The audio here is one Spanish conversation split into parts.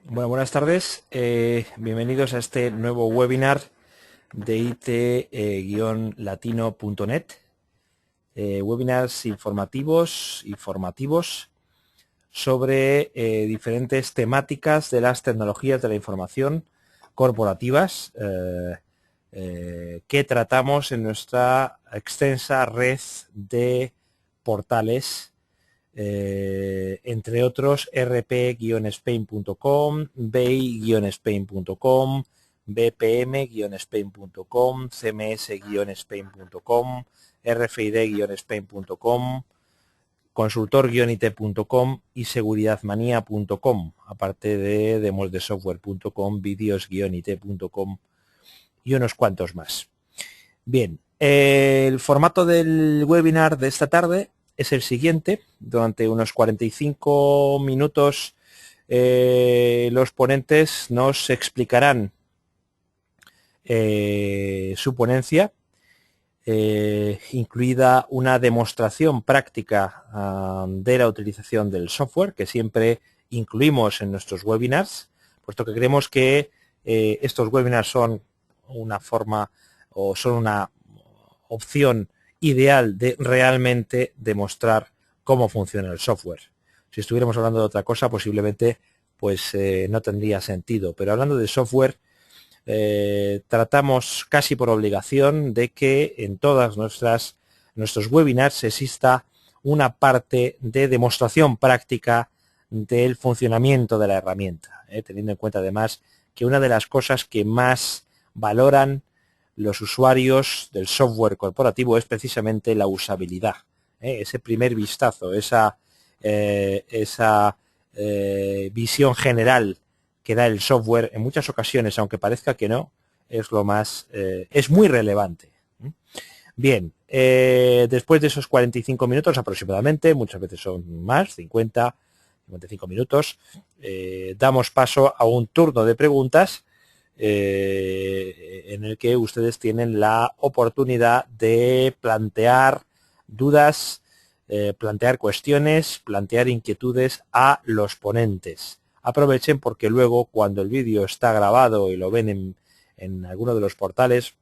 Bueno, buenas tardes. Bienvenidos a este nuevo webinar de it-latino.net. Webinars informativos y formativos sobre diferentes temáticas de las tecnologías de la información corporativas que tratamos en nuestra extensa red de portales, entre otros rp-spain.com, bei-spain.com, bpm-spain.com, cms-spain.com, rfid-spain.com, consultor-it.com y seguridadmanía.com, aparte de demosdesoftware.com, videos-it.com y unos cuantos más. Bien, el formato del webinar de esta tarde es el siguiente. Durante unos 45 minutos los ponentes nos explicarán su ponencia, incluida una demostración práctica de la utilización del software, que siempre incluimos en nuestros webinars, puesto que creemos que estos webinars son una forma o son una opción ideal de realmente demostrar cómo funciona el software. Si estuviéramos hablando de otra cosa, posiblemente pues no tendría sentido, pero hablando de software, tratamos casi por obligación de que en todas nuestros webinars exista una parte de demostración práctica del funcionamiento de la herramienta, teniendo en cuenta además que una de las cosas que más valoran los usuarios del software corporativo es precisamente la usabilidad, ese primer vistazo, esa visión general que da el software en muchas ocasiones, aunque parezca que no, es lo más, es muy relevante. Bien, después de esos 45 minutos aproximadamente, muchas veces son más, 50, 55 minutos, damos paso a un turno de preguntas en el que ustedes tienen la oportunidad de plantear dudas, plantear cuestiones, plantear inquietudes a los ponentes. Aprovechen porque luego, cuando el vídeo está grabado y lo ven en alguno de los portales,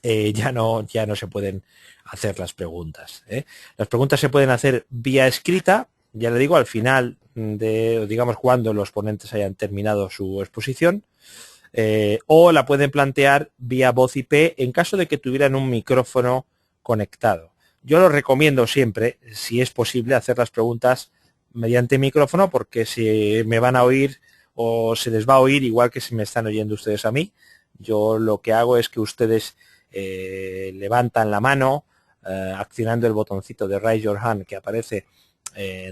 ya no se pueden hacer las preguntas. Las preguntas se pueden hacer vía escrita, ya le digo, al final de, digamos, cuando los ponentes hayan terminado su exposición, o la pueden plantear vía voz IP en caso de que tuvieran un micrófono conectado. Yo lo recomiendo siempre, si es posible, hacer las preguntas mediante micrófono, porque si me van a oír o se les va a oír igual que si me están oyendo ustedes a mí. Yo lo que hago es que ustedes levantan la mano accionando el botoncito de Raise Your Hand que aparece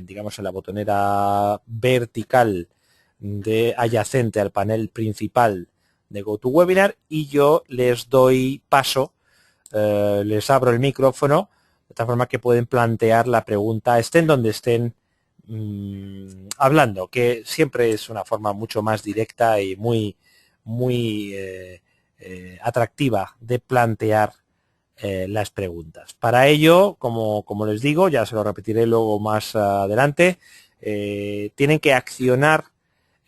digamos en la botonera vertical adyacente al panel principal de GoToWebinar, y yo les doy paso, les abro el micrófono de tal forma que pueden plantear la pregunta, estén donde estén hablando, que siempre es una forma mucho más directa y muy atractiva de plantear las preguntas. Para ello, como les digo, ya se lo repetiré luego más adelante, tienen que accionar,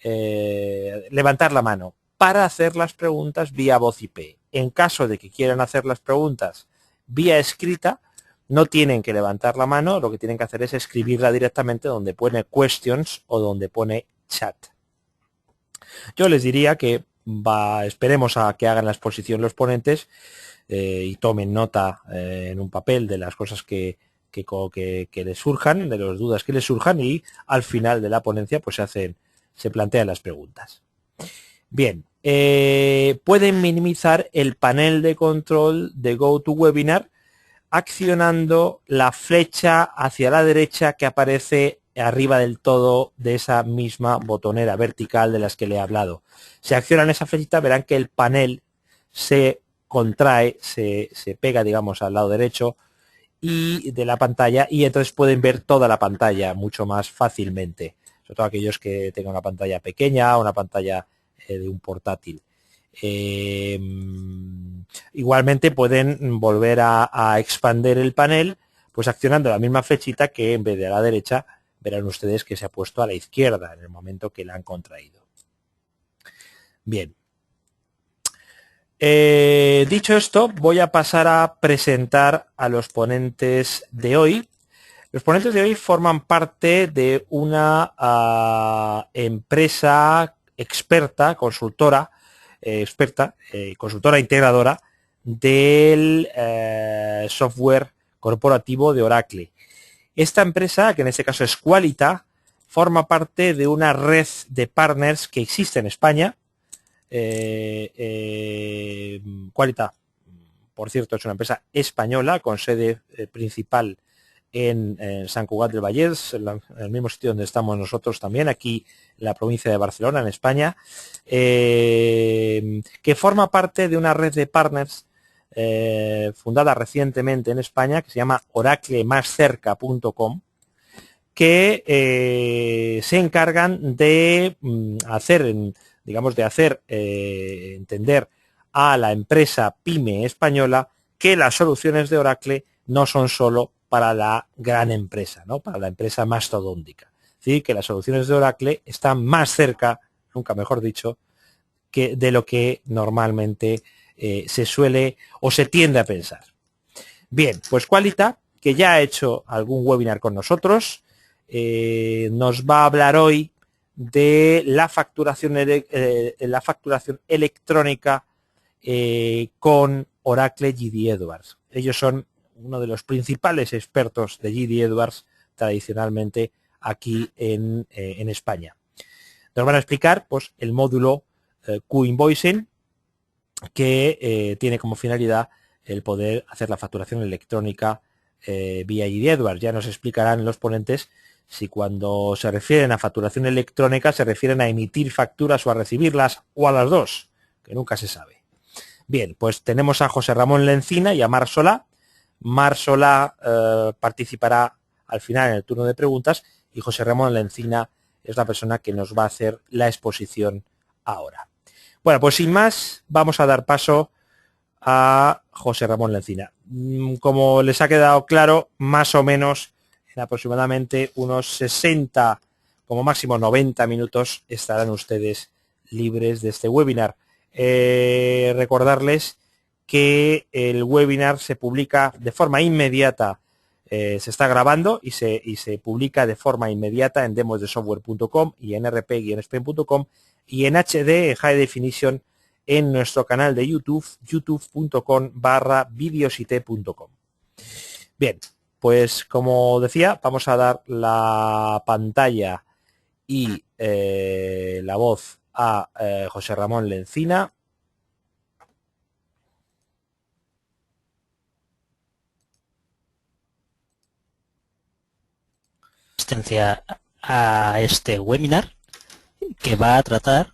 levantar la mano para hacer las preguntas vía voz IP. En caso de que quieran hacer las preguntas vía escrita, no tienen que levantar la mano, lo que tienen que hacer es escribirla directamente donde pone questions o donde pone chat. Yo les diría que esperemos a que hagan la exposición los ponentes y tomen nota en un papel de las cosas que les surjan, de las dudas que les surjan, y al final de la ponencia pues se plantean las preguntas. Bien, pueden minimizar el panel de control de GoToWebinar accionando la flecha hacia la derecha que aparece arriba del todo de esa misma botonera vertical de las que le he hablado. Si accionan esa flechita verán que el panel se contrae, se pega, digamos, al lado derecho y de la pantalla, y entonces pueden ver toda la pantalla mucho más fácilmente, sobre todo aquellos que tengan una pantalla pequeña o una pantalla de un portátil. Igualmente pueden volver a expandir el panel, pues accionando la misma flechita, que en vez de a la derecha verán ustedes que se ha puesto a la izquierda en el momento que la han contraído. Bien. Dicho esto, voy a pasar a presentar a los ponentes de hoy. Los ponentes de hoy forman parte de una empresa experta, consultora, consultora integradora del software corporativo de Oracle. Esta empresa, que en este caso es Qualita, forma parte de una red de partners que existe en España. Qualita, por cierto, es una empresa española con sede principal en Sant Cugat del Vallès, en el mismo sitio donde estamos nosotros también, aquí en la provincia de Barcelona, en España, que forma parte de una red de partners fundada recientemente en España, que se llama oraclemascerca.com, que se encargan de hacer, digamos, de hacer entender a la empresa pyme española que las soluciones de Oracle no son solo para la gran empresa, ¿no? Para la empresa mastodóntica. Es decir, que las soluciones de Oracle están más cerca, nunca mejor dicho, que de lo que normalmente se suele o se tiende a pensar. Bien, pues Qualita, que ya ha hecho algún webinar con nosotros, nos va a hablar hoy de la facturación electrónica con Oracle GD Edwards. Ellos son uno de los principales expertos de GD Edwards tradicionalmente aquí en España. Nos van a explicar pues, el módulo Q-Invoicing, que tiene como finalidad el poder hacer la facturación electrónica vía GD Edwards. Ya nos explicarán los ponentes si cuando se refieren a facturación electrónica se refieren a emitir facturas o a recibirlas o a las dos, que nunca se sabe. Bien, pues tenemos a José Ramón Lencina y a Mar Solà. Mar Solà participará al final en el turno de preguntas y José Ramón Lencina es la persona que nos va a hacer la exposición ahora. Bueno, pues sin más, vamos a dar paso a José Ramón Lencina. Como les ha quedado claro, más o menos en aproximadamente unos 60, como máximo 90 minutos, estarán ustedes libres de este webinar. Recordarles que el webinar se publica de forma inmediata, se está grabando y se publica de forma inmediata en demosdesoftware.com y en rp-spain.com y en HD, en High Definition, en nuestro canal de YouTube, youtube.com/videosite.com. Bien, pues como decía, vamos a dar la pantalla y la voz a José Ramón Lencina. Asistencia a este webinar que va a tratar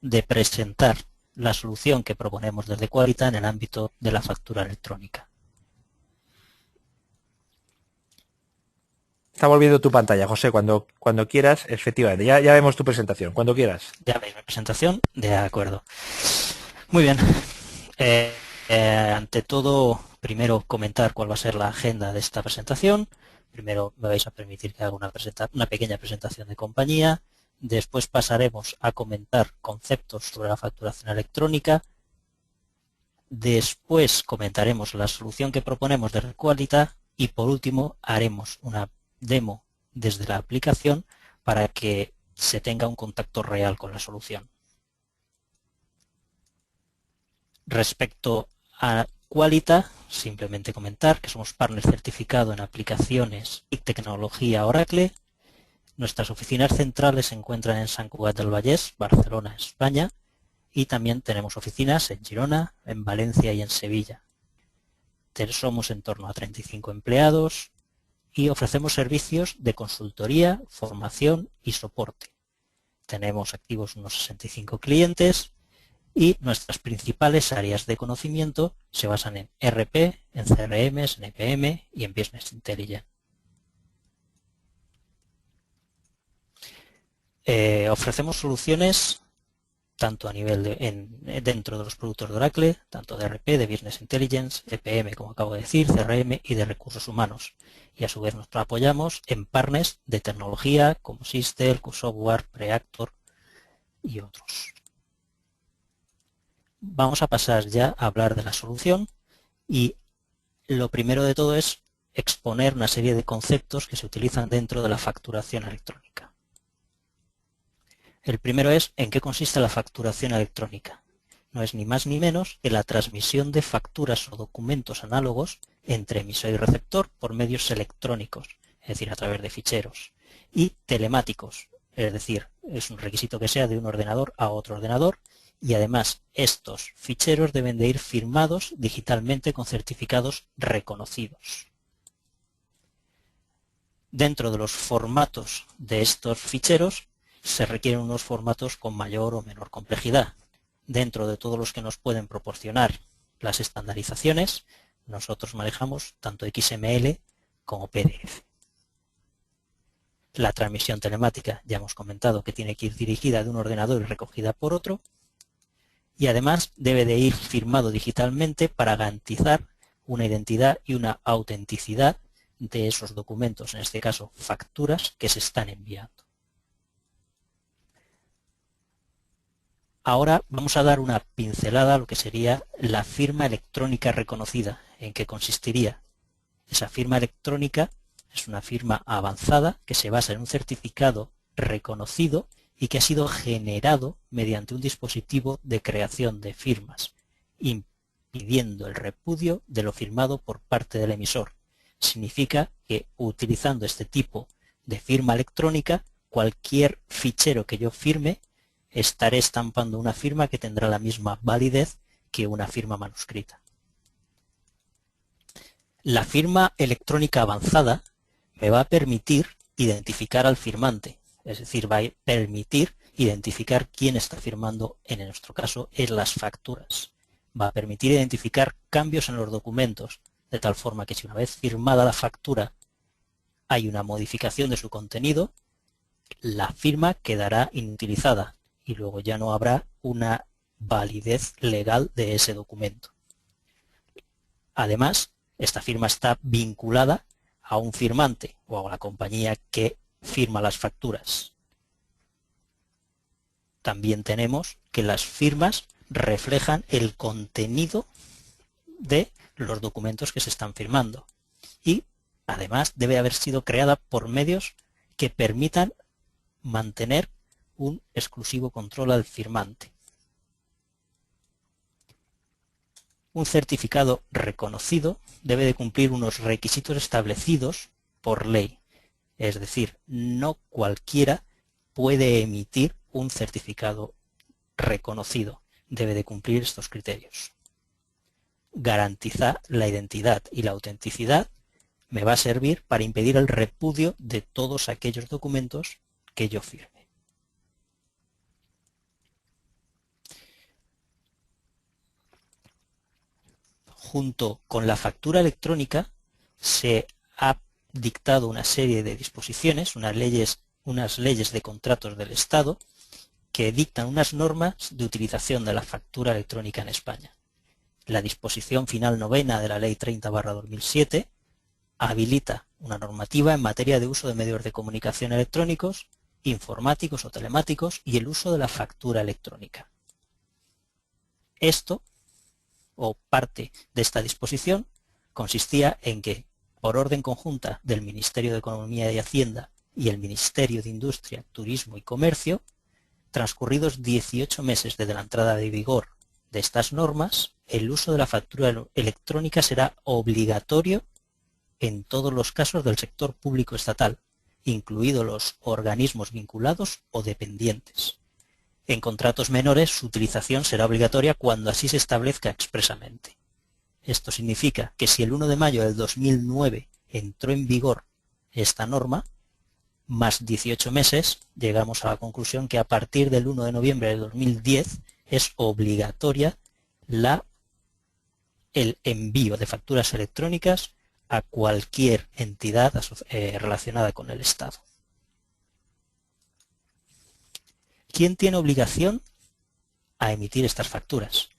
de presentar la solución que proponemos desde Qualita en el ámbito de la factura electrónica. Está volviendo tu pantalla, José, cuando quieras, efectivamente. Ya vemos tu presentación, cuando quieras. Ya veis mi presentación, de acuerdo. Muy bien. Ante todo, primero comentar cuál va a ser la agenda de esta presentación. Primero me vais a permitir que haga una pequeña presentación de compañía. Después pasaremos a comentar conceptos sobre la facturación electrónica. Después comentaremos la solución que proponemos de Qualita y por último haremos una demo desde la aplicación para que se tenga un contacto real con la solución. Respecto a Qualita, simplemente comentar que somos partner certificado en aplicaciones y tecnología Oracle. Nuestras oficinas centrales se encuentran en Sant Cugat del Vallès, Barcelona, España, y también tenemos oficinas en Girona, en Valencia y en Sevilla. Somos en torno a 35 empleados y ofrecemos servicios de consultoría, formación y soporte. Tenemos activos unos 65 clientes y nuestras principales áreas de conocimiento se basan en RP, en CRM, en EPM y en Business Intelligence. Ofrecemos soluciones tanto a nivel dentro de los productos de Oracle, tanto de RP, de Business Intelligence, EPM, como acabo de decir, CRM y de recursos humanos. Y a su vez nos apoyamos en partners de tecnología como Systel, QSoftware, Preactor y otros. Vamos a pasar ya a hablar de la solución y lo primero de todo es exponer una serie de conceptos que se utilizan dentro de la facturación electrónica. El primero es en qué consiste la facturación electrónica. No es ni más ni menos que la transmisión de facturas o documentos análogos entre emisor y receptor por medios electrónicos, es decir, a través de ficheros, y telemáticos, es decir, es un requisito que sea de un ordenador a otro ordenador, y además estos ficheros deben de ir firmados digitalmente con certificados reconocidos. Dentro de los formatos de estos ficheros se requieren unos formatos con mayor o menor complejidad. Dentro de todos los que nos pueden proporcionar las estandarizaciones, nosotros manejamos tanto XML como PDF. La transmisión telemática, ya hemos comentado que tiene que ir dirigida de un ordenador y recogida por otro, y además debe de ir firmado digitalmente para garantizar una identidad y una autenticidad de esos documentos, en este caso facturas, que se están enviando. Ahora vamos a dar una pincelada a lo que sería la firma electrónica reconocida. ¿En qué consistiría? Esa firma electrónica es una firma avanzada que se basa en un certificado reconocido y que ha sido generado mediante un dispositivo de creación de firmas, impidiendo el repudio de lo firmado por parte del emisor. Significa que utilizando este tipo de firma electrónica, cualquier fichero que yo firme, estaré estampando una firma que tendrá la misma validez que una firma manuscrita. La firma electrónica avanzada me va a permitir identificar al firmante, es decir, va a permitir identificar quién está firmando, en nuestro caso, en las facturas. Va a permitir identificar cambios en los documentos, de tal forma que si una vez firmada la factura hay una modificación de su contenido, la firma quedará inutilizada y luego ya no habrá una validez legal de ese documento. Además, esta firma está vinculada a un firmante o a la compañía que firma las facturas. También tenemos que las firmas reflejan el contenido de los documentos que se están firmando y además debe haber sido creada por medios que permitan mantener un exclusivo control al firmante. Un certificado reconocido debe de cumplir unos requisitos establecidos por ley. Es decir, no cualquiera puede emitir un certificado reconocido. Debe de cumplir estos criterios. Garantizar la identidad y la autenticidad me va a servir para impedir el repudio de todos aquellos documentos que yo firme. Junto con la factura electrónica se ha dictado una serie de disposiciones, unas leyes de contratos del Estado que dictan unas normas de utilización de la factura electrónica en España. La disposición final novena de la Ley 30/2007 habilita una normativa en materia de uso de medios de comunicación electrónicos, informáticos o telemáticos y el uso de la factura electrónica. Esto, o parte de esta disposición, consistía en que, por orden conjunta del Ministerio de Economía y Hacienda y el Ministerio de Industria, Turismo y Comercio, transcurridos 18 meses desde la entrada de vigor de estas normas, el uso de la factura electrónica será obligatorio en todos los casos del sector público estatal, incluidos los organismos vinculados o dependientes. En contratos menores, su utilización será obligatoria cuando así se establezca expresamente. Esto significa que si el 1 de mayo del 2009 entró en vigor esta norma, más 18 meses, llegamos a la conclusión que a partir del 1 de noviembre del 2010 es obligatoria el envío de facturas electrónicas a cualquier entidad relacionada con el Estado. ¿Quién tiene obligación a emitir estas facturas?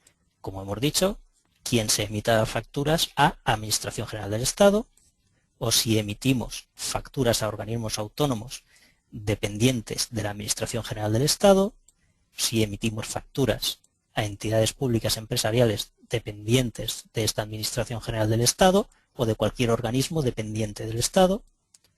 Como hemos dicho, quien se emita facturas a Administración General del Estado, o si emitimos facturas a organismos autónomos dependientes de la Administración General del Estado, si emitimos facturas a entidades públicas empresariales dependientes de esta Administración General del Estado o de cualquier organismo dependiente del Estado,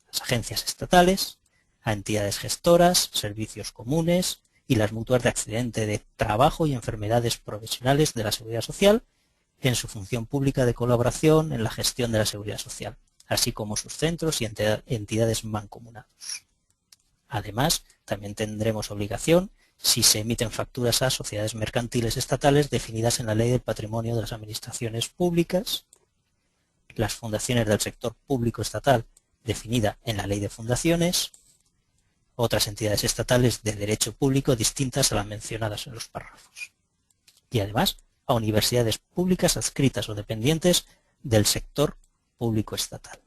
las agencias estatales, a entidades gestoras, servicios comunes y las mutuas de accidente de trabajo y enfermedades profesionales de la Seguridad Social en su función pública de colaboración en la gestión de la Seguridad Social, así como sus centros y entidades mancomunados. Además, también tendremos obligación si se emiten facturas a sociedades mercantiles estatales definidas en la Ley del Patrimonio de las Administraciones Públicas, las fundaciones del sector público estatal definida en la Ley de Fundaciones, otras entidades estatales de derecho público distintas a las mencionadas en los párrafos. Y además, a universidades públicas adscritas o dependientes del sector público estatal.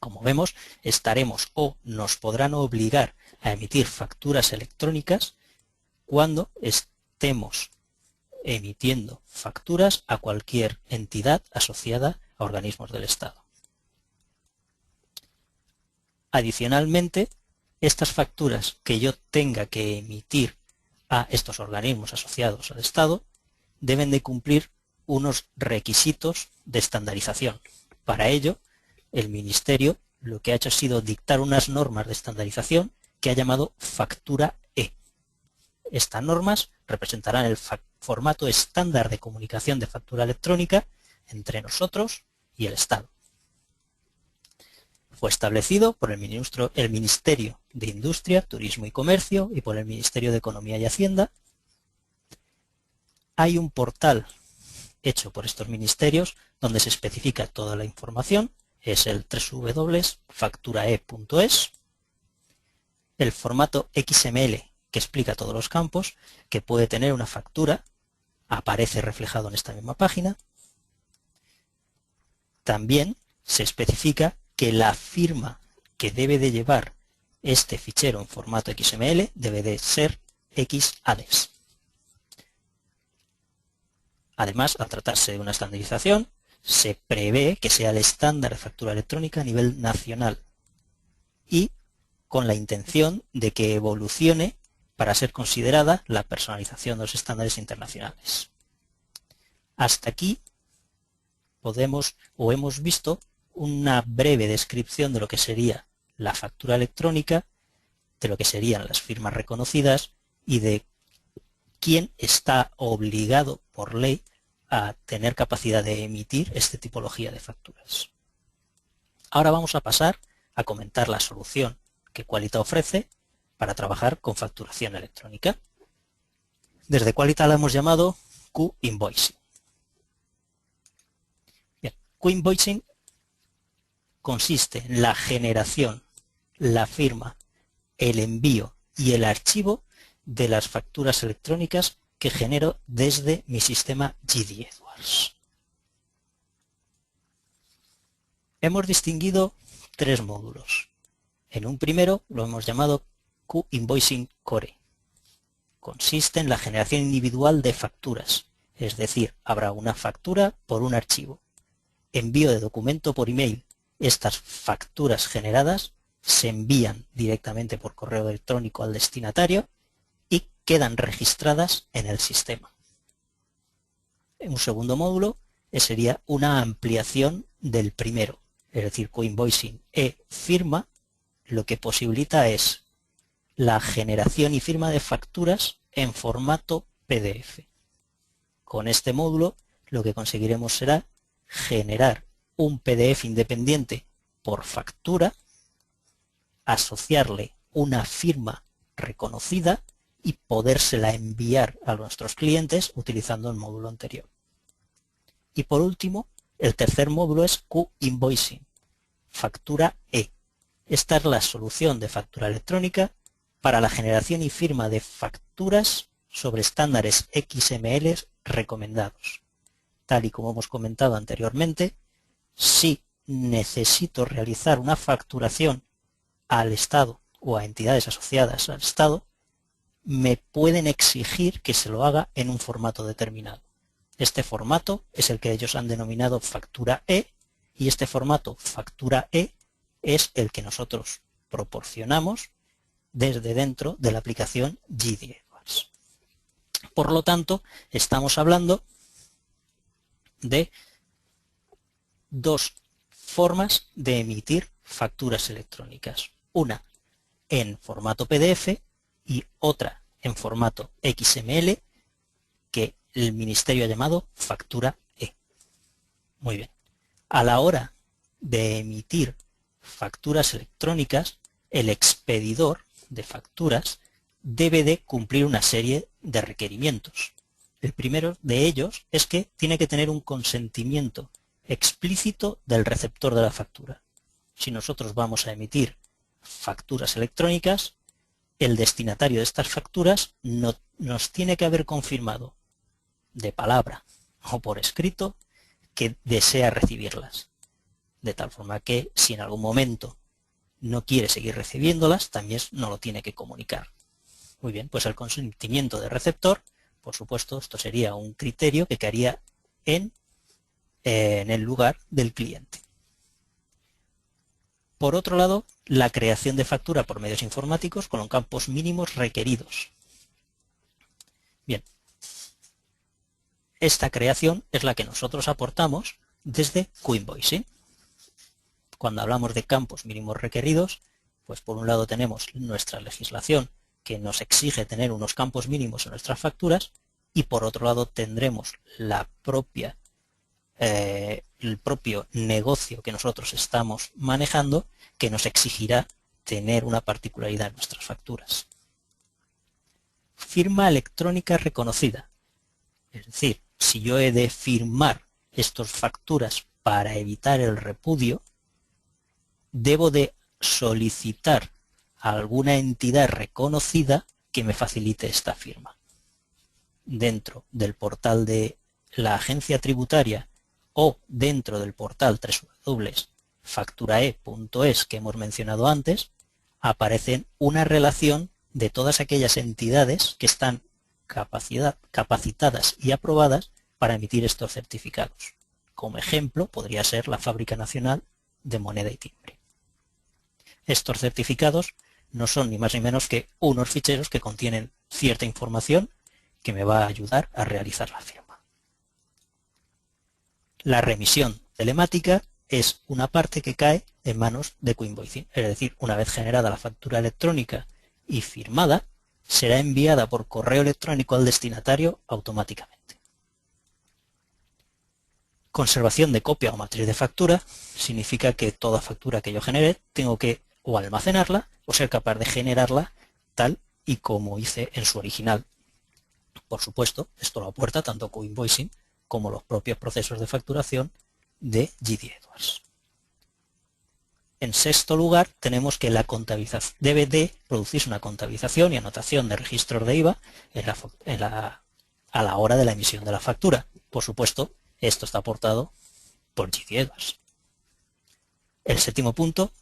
Como vemos, estaremos o nos podrán obligar a emitir facturas electrónicas cuando estemos emitiendo facturas a cualquier entidad asociada a organismos del Estado. Adicionalmente, estas facturas que yo tenga que emitir a estos organismos asociados al Estado deben de cumplir unos requisitos de estandarización. Para ello, el Ministerio lo que ha hecho ha sido dictar unas normas de estandarización que ha llamado Factura E. Estas normas representarán el formato estándar de comunicación de factura electrónica entre nosotros y el Estado. Fue establecido por el Ministerio de Industria, Turismo y Comercio y por el Ministerio de Economía y Hacienda. Hay un portal hecho por estos ministerios donde se especifica toda la información, es el www.facturae.es. El formato XML que explica todos los campos que puede tener una factura aparece reflejado en esta misma página. También se especifica que la firma que debe de llevar este fichero en formato XML debe de ser XADES. Además, al tratarse de una estandarización, se prevé que sea el estándar de factura electrónica a nivel nacional y con la intención de que evolucione para ser considerada la personalización de los estándares internacionales. Hasta aquí hemos visto una breve descripción de lo que sería la factura electrónica, de lo que serían las firmas reconocidas y de quién está obligado por ley a tener capacidad de emitir esta tipología de facturas. Ahora vamos a pasar a comentar la solución que Qualita ofrece para trabajar con facturación electrónica. Desde Qualita la hemos llamado Q-Invoicing. Q-Invoicing consiste en la generación, la firma, el envío y el archivo de las facturas electrónicas que genero desde mi sistema GD Edwards. Hemos distinguido tres módulos. En un primero lo hemos llamado Q-Invoicing Core. Consiste en la generación individual de facturas, es decir, habrá una factura por un archivo. Envío de documento por email. Estas facturas generadas se envían directamente por correo electrónico al destinatario y quedan registradas en el sistema. En un segundo módulo sería una ampliación del primero, es decir, Q-Invoicing e-firma, lo que posibilita es la generación y firma de facturas en formato PDF. Con este módulo lo que conseguiremos será generar un PDF independiente por factura, asociarle una firma reconocida y podérsela enviar a nuestros clientes utilizando el módulo anterior. Y por último, el tercer módulo es Q-Invoicing, Factura E. Esta es la solución de factura electrónica para la generación y firma de facturas sobre estándares XML recomendados. Tal y como hemos comentado anteriormente, si necesito realizar una facturación al Estado o a entidades asociadas al Estado, me pueden exigir que se lo haga en un formato determinado. Este formato es el que ellos han denominado Factura E y este formato Factura E es el que nosotros proporcionamos desde dentro de la aplicación GD Edwards. Por lo tanto, estamos hablando de dos formas de emitir facturas electrónicas. Una en formato PDF y otra en formato XML, que el Ministerio ha llamado factura E. Muy bien. A la hora de emitir facturas electrónicas, el expedidor de facturas debe de cumplir una serie de requerimientos. El primero de ellos es que tiene que tener un consentimiento explícito del receptor de la factura. Si nosotros vamos a emitir facturas electrónicas, el destinatario de estas facturas nos tiene que haber confirmado de palabra o por escrito que desea recibirlas. De tal forma que si en algún momento no quiere seguir recibiéndolas, también nos lo tiene que comunicar. Muy bien, pues el consentimiento del receptor, por supuesto, esto sería un criterio que quedaría en el lugar del cliente. Por otro lado, la creación de factura por medios informáticos con los campos mínimos requeridos. Bien, esta creación es la que nosotros aportamos desde Coinvoicing. Cuando hablamos de campos mínimos requeridos, pues por un lado tenemos nuestra legislación que nos exige tener unos campos mínimos en nuestras facturas y por otro lado tendremos el propio negocio que nosotros estamos manejando que nos exigirá tener una particularidad en nuestras facturas. Firma electrónica reconocida. Es decir, si yo he de firmar estas facturas para evitar el repudio, debo de solicitar a alguna entidad reconocida que me facilite esta firma. Dentro del portal de la agencia tributaria o dentro del portal www.facturae.es que hemos mencionado antes, aparecen una relación de todas aquellas entidades que están capacitadas y aprobadas para emitir estos certificados. Como ejemplo, podría ser la Fábrica Nacional de Moneda y Timbre. Estos certificados no son ni más ni menos que unos ficheros que contienen cierta información que me va a ayudar a realizar la firma. La remisión telemática es una parte que cae en manos de Coinvoicing, es decir, una vez generada la factura electrónica y firmada, será enviada por correo electrónico al destinatario automáticamente. Conservación de copia o matriz de factura significa que toda factura que yo genere tengo que o almacenarla o ser capaz de generarla tal y como hice en su original. Por supuesto, esto lo aporta tanto Coinvoicing como los propios procesos de facturación de GD Edwards. En sexto lugar, tenemos que la contabilización debe de producirse una contabilización y anotación de registros de IVA a la hora de la emisión de la factura. Por supuesto, esto está aportado por GD Edwards. El séptimo punto,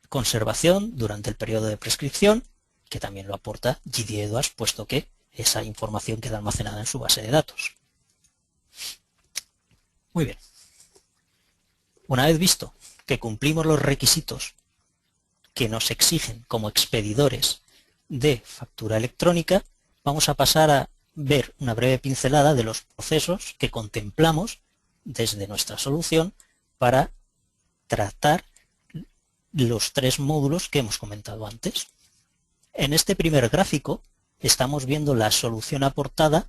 conservación durante el periodo de prescripción, que también lo aporta GD Edwards, puesto que esa información queda almacenada en su base de datos. Muy bien. Una vez visto que cumplimos los requisitos que nos exigen como expedidores de factura electrónica, vamos a pasar a ver una breve pincelada de los procesos que contemplamos desde nuestra solución para tratar los tres módulos que hemos comentado antes. En este primer gráfico estamos viendo la solución aportada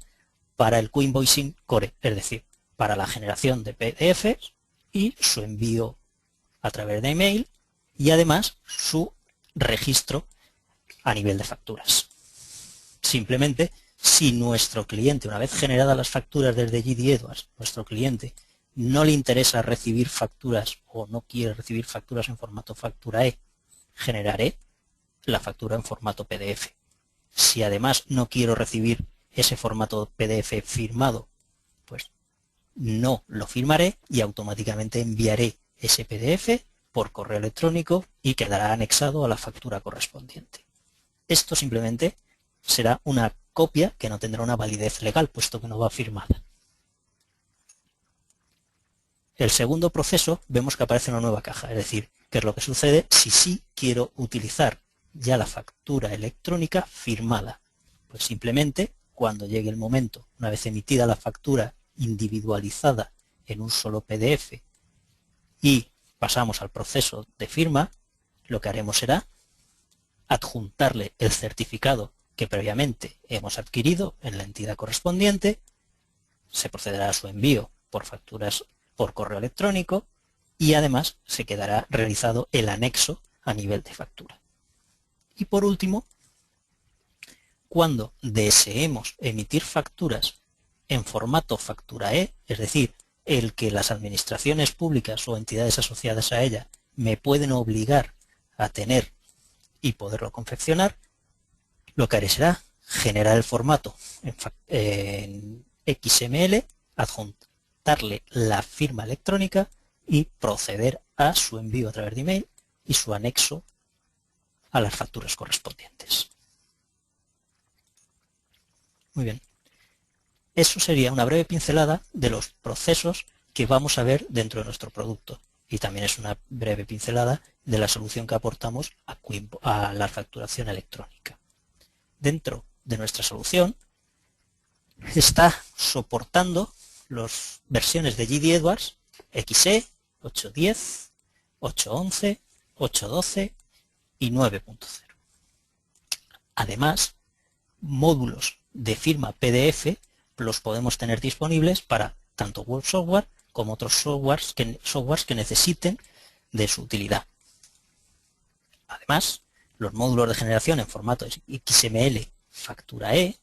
para el Coinvoicing Core, es decir, para la generación de PDFs y su envío a través de email y además su registro a nivel de facturas. Simplemente, si nuestro cliente, una vez generadas las facturas desde GD Edwards, nuestro cliente no le interesa recibir facturas o no quiere recibir facturas en formato factura E, generaré la factura en formato PDF. Si además no quiero recibir ese formato PDF firmado, pues no lo firmaré y automáticamente enviaré ese PDF por correo electrónico y quedará anexado a la factura correspondiente. Esto simplemente será una copia que no tendrá una validez legal, puesto que no va firmada. El segundo proceso vemos que aparece una nueva caja, es decir, qué es lo que sucede si sí quiero utilizar ya la factura electrónica firmada. Pues simplemente cuando llegue el momento, una vez emitida la factura individualizada en un solo PDF y pasamos al proceso de firma, lo que haremos será adjuntarle el certificado que previamente hemos adquirido en la entidad correspondiente, se procederá a su envío por facturas por correo electrónico y además se quedará realizado el anexo a nivel de factura. Y por último, cuando deseemos emitir facturas en formato factura E, es decir, el que las administraciones públicas o entidades asociadas a ella me pueden obligar a tener y poderlo confeccionar, lo que haré será generar el formato en XML, adjuntarle la firma electrónica y proceder a su envío a través de email y su anexo a las facturas correspondientes. Muy bien. Eso sería una breve pincelada de los procesos que vamos a ver dentro de nuestro producto. Y también es una breve pincelada de la solución que aportamos a la facturación electrónica. Dentro de nuestra solución está soportando las versiones de GD Edwards XE, 8.10, 8.11, 8.12 y 9.0. Además, módulos de firma PDF los podemos tener disponibles para tanto web software como otros softwares que necesiten de su utilidad. Además, los módulos de generación en formato XML factura E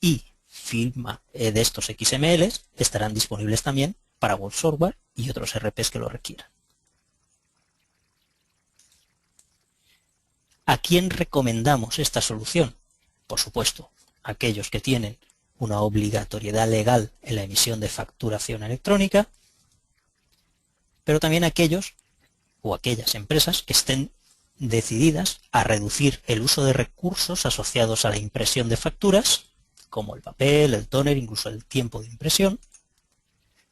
y firma de estos XML estarán disponibles también para web software y otros RPs que lo requieran. ¿A quién recomendamos esta solución? Por supuesto, aquellos que tienen una obligatoriedad legal en la emisión de facturación electrónica, pero también aquellos o aquellas empresas que estén decididas a reducir el uso de recursos asociados a la impresión de facturas, como el papel, el tóner, incluso el tiempo de impresión.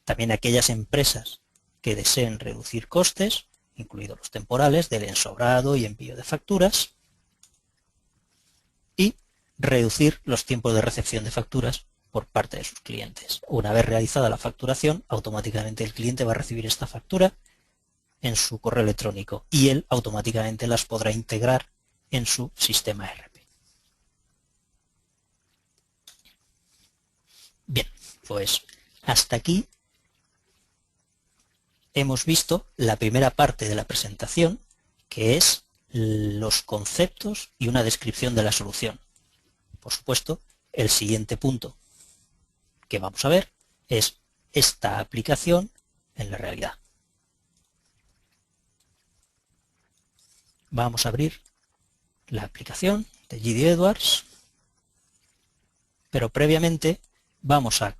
También aquellas empresas que deseen reducir costes, incluidos los temporales, del ensobrado y envío de facturas, y reducir los tiempos de recepción de facturas por parte de sus clientes. Una vez realizada la facturación, automáticamente el cliente va a recibir esta factura en su correo electrónico y él automáticamente las podrá integrar en su sistema ERP. Bien, pues hasta aquí hemos visto la primera parte de la presentación, que es los conceptos y una descripción de la solución. Por supuesto, el siguiente punto que vamos a ver es esta aplicación en la realidad. Vamos a abrir la aplicación de GD Edwards, pero previamente vamos a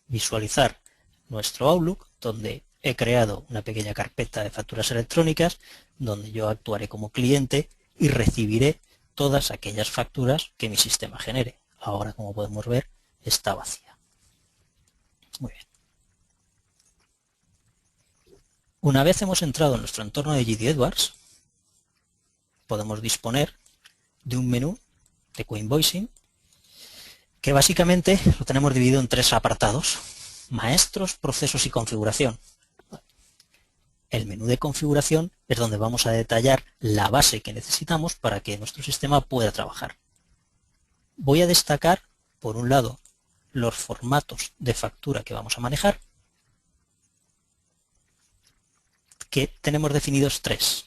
visualizar nuestro Outlook, donde he creado una pequeña carpeta de facturas electrónicas, donde yo actuaré como cliente y recibiré todas aquellas facturas que mi sistema genere. Ahora, como podemos ver, está vacía. Muy bien. Una vez hemos entrado en nuestro entorno de GD Edwards, podemos disponer de un menú de coinvoicing que básicamente lo tenemos dividido en tres apartados: maestros, procesos y configuración. El menú de configuración es donde vamos a detallar la base que necesitamos para que nuestro sistema pueda trabajar. Voy a destacar, por un lado, los formatos de factura que vamos a manejar, que tenemos definidos tres.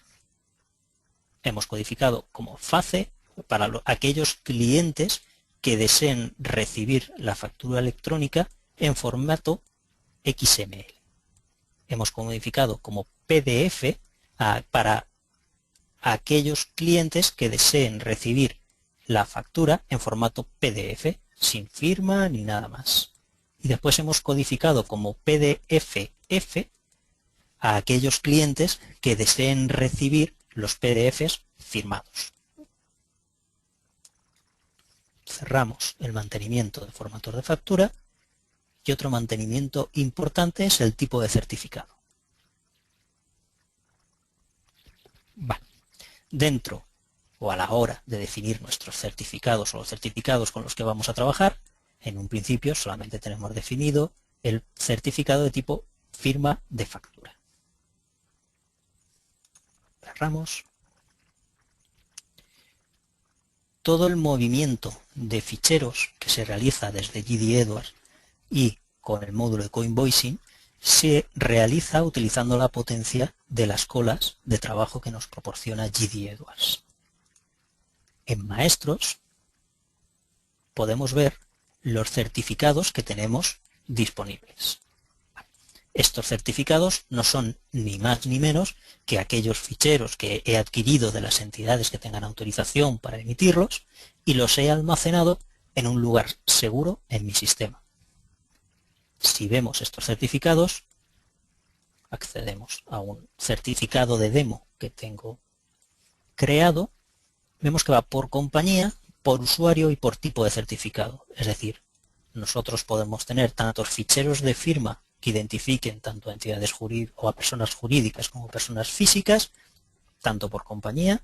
Hemos codificado como FACE para aquellos clientes que deseen recibir la factura electrónica en formato XML. Hemos codificado como PDF para aquellos clientes que deseen recibir la factura en formato PDF, sin firma ni nada más. Y después hemos codificado como PDF-F a aquellos clientes que deseen recibir los PDFs firmados. Cerramos el mantenimiento de formatos de factura y otro mantenimiento importante es el tipo de certificado. Vale. Dentro o a la hora de definir nuestros certificados o los certificados con los que vamos a trabajar, en un principio solamente tenemos definido el certificado de tipo firma de factura. Cerramos. Todo el movimiento de ficheros que se realiza desde GD Edwards y con el módulo de coinvoicing se realiza utilizando la potencia de las colas de trabajo que nos proporciona GD Edwards. En Maestros podemos ver los certificados que tenemos disponibles. Estos certificados no son ni más ni menos que aquellos ficheros que he adquirido de las entidades que tengan autorización para emitirlos y los he almacenado en un lugar seguro en mi sistema. Si vemos estos certificados, accedemos a un certificado de demo que tengo creado, vemos que va por compañía, por usuario y por tipo de certificado. Es decir, nosotros podemos tener tantos ficheros de firma que identifiquen tanto a entidades jurídicas o a personas jurídicas como personas físicas, tanto por compañía,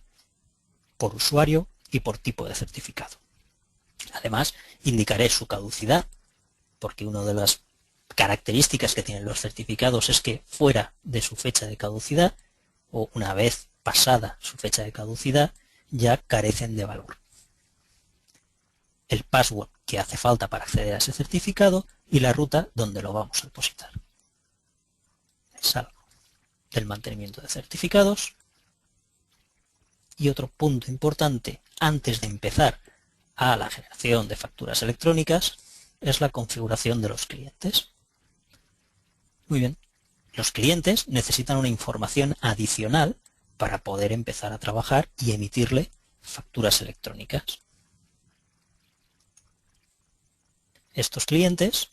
por usuario y por tipo de certificado. Además, indicaré su caducidad, porque una de las características que tienen los certificados es que fuera de su fecha de caducidad, o una vez pasada su fecha de caducidad, ya carecen de valor. El password que hace falta para acceder a ese certificado y la ruta donde lo vamos a depositar. Salgo del mantenimiento de certificados. Y otro punto importante antes de empezar a la generación de facturas electrónicas es la configuración de los clientes. Muy bien, los clientes necesitan una información adicional para poder empezar a trabajar y emitirle facturas electrónicas. Estos clientes,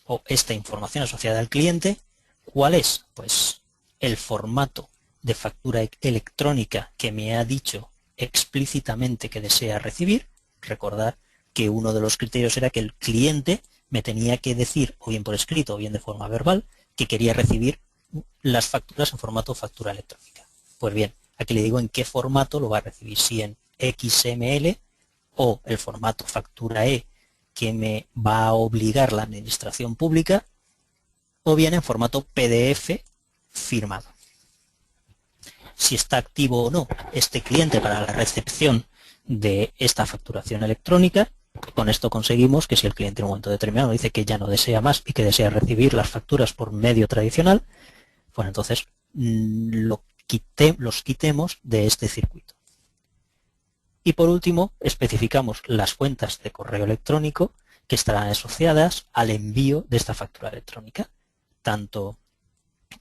o esta información asociada al cliente, ¿cuál es? Pues el formato de factura electrónica que me ha dicho explícitamente que desea recibir. Recordad que uno de los criterios era que el cliente me tenía que decir, o bien por escrito o bien de forma verbal, que quería recibir las facturas en formato factura electrónica. Pues bien, aquí le digo en qué formato lo va a recibir, si en XML o el formato factura E que me va a obligar la administración pública, o bien en formato PDF firmado. Si está activo o no este cliente para la recepción de esta facturación electrónica. Con esto conseguimos que si el cliente en un momento determinado dice que ya no desea más y que desea recibir las facturas por medio tradicional, pues entonces los quitemos de este circuito. Y por último, especificamos las cuentas de correo electrónico que estarán asociadas al envío de esta factura electrónica. Tanto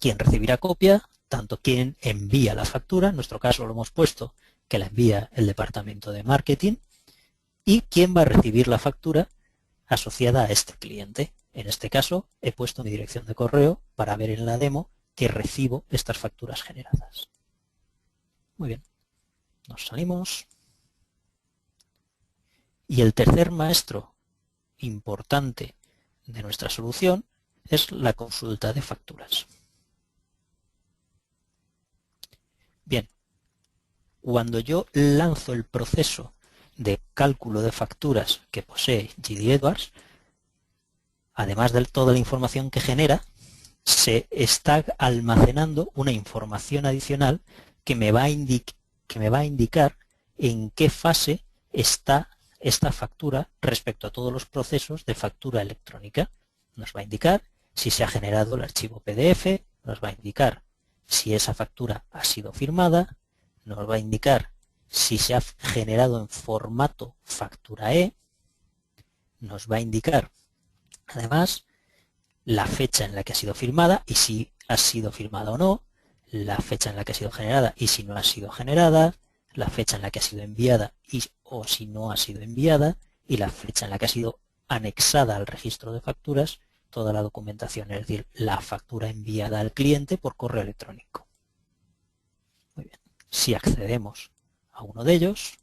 quien recibirá copia, tanto quien envía la factura, en nuestro caso lo hemos puesto que la envía el departamento de marketing, y quién va a recibir la factura asociada a este cliente. En este caso he puesto mi dirección de correo para ver en la demo que recibo estas facturas generadas. Muy bien, nos salimos. Y el tercer maestro importante de nuestra solución es la consulta de facturas. Bien, cuando yo lanzo el proceso de cálculo de facturas que posee GD Edwards, además de toda la información que genera, se está almacenando una información adicional que me va a indicar en qué fase está esta factura respecto a todos los procesos de factura electrónica. Nos va a indicar si se ha generado el archivo PDF, nos va a indicar si esa factura ha sido firmada, nos va a indicar si se ha generado en formato factura E, nos va a indicar además la fecha en la que ha sido firmada y si ha sido firmada o no, la fecha en la que ha sido generada y si no ha sido generada, la fecha en la que ha sido enviada o si no ha sido enviada y la fecha en la que ha sido anexada al registro de facturas toda la documentación, es decir, la factura enviada al cliente por correo electrónico. Muy bien. Si accedemos a uno de ellos,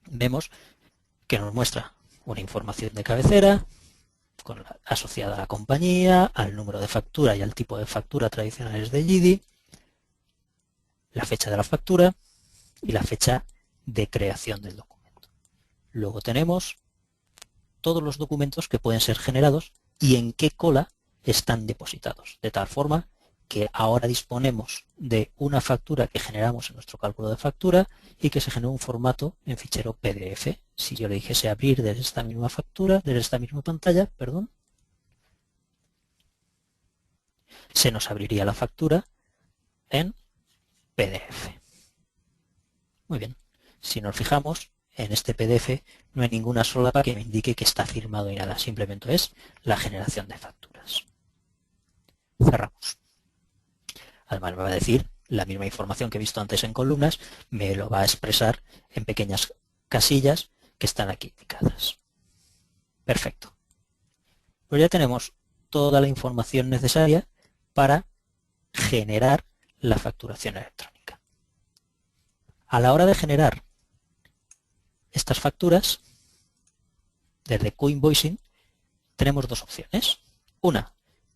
vemos que nos muestra una información de cabecera asociada a la compañía, al número de factura y al tipo de factura tradicionales de GD, la fecha de la factura y la fecha de creación del documento. Luego tenemos todos los documentos que pueden ser generados y en qué cola están depositados, de tal forma que ahora disponemos de una factura que generamos en nuestro cálculo de factura y que se genera un formato en fichero PDF. Si yo le dijese abrir desde esta misma factura, desde esta misma pantalla, perdón, se nos abriría la factura en PDF. Muy bien. Si nos fijamos, en este PDF no hay ninguna solapa que me indique que está firmado y nada. Simplemente es la generación de facturas. Cerramos. Además me va a decir la misma información que he visto antes en columnas, me lo va a expresar en pequeñas casillas que están aquí indicadas. Perfecto. Pues ya tenemos toda la información necesaria para generar la facturación electrónica. A la hora de generar estas facturas, desde QInvoicing tenemos dos opciones. Una,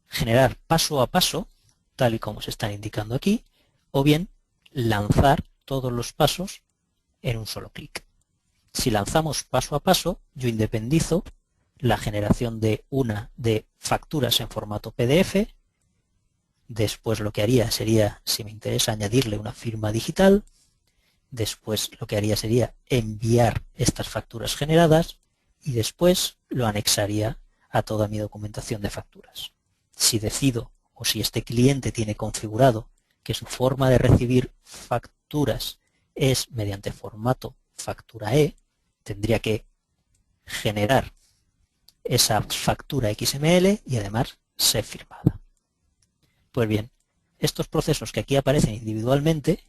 generar paso a paso, tal y como se están indicando aquí, o bien lanzar todos los pasos en un solo clic. Si lanzamos paso a paso, yo independizo la generación de facturas en formato PDF. Después lo que haría sería, si me interesa, añadirle una firma digital. Después lo que haría sería enviar estas facturas generadas y después lo anexaría a toda mi documentación de facturas. Si decido o si este cliente tiene configurado que su forma de recibir facturas es mediante formato factura E, tendría que generar esa factura XML y además ser firmada. Pues bien, estos procesos que aquí aparecen individualmente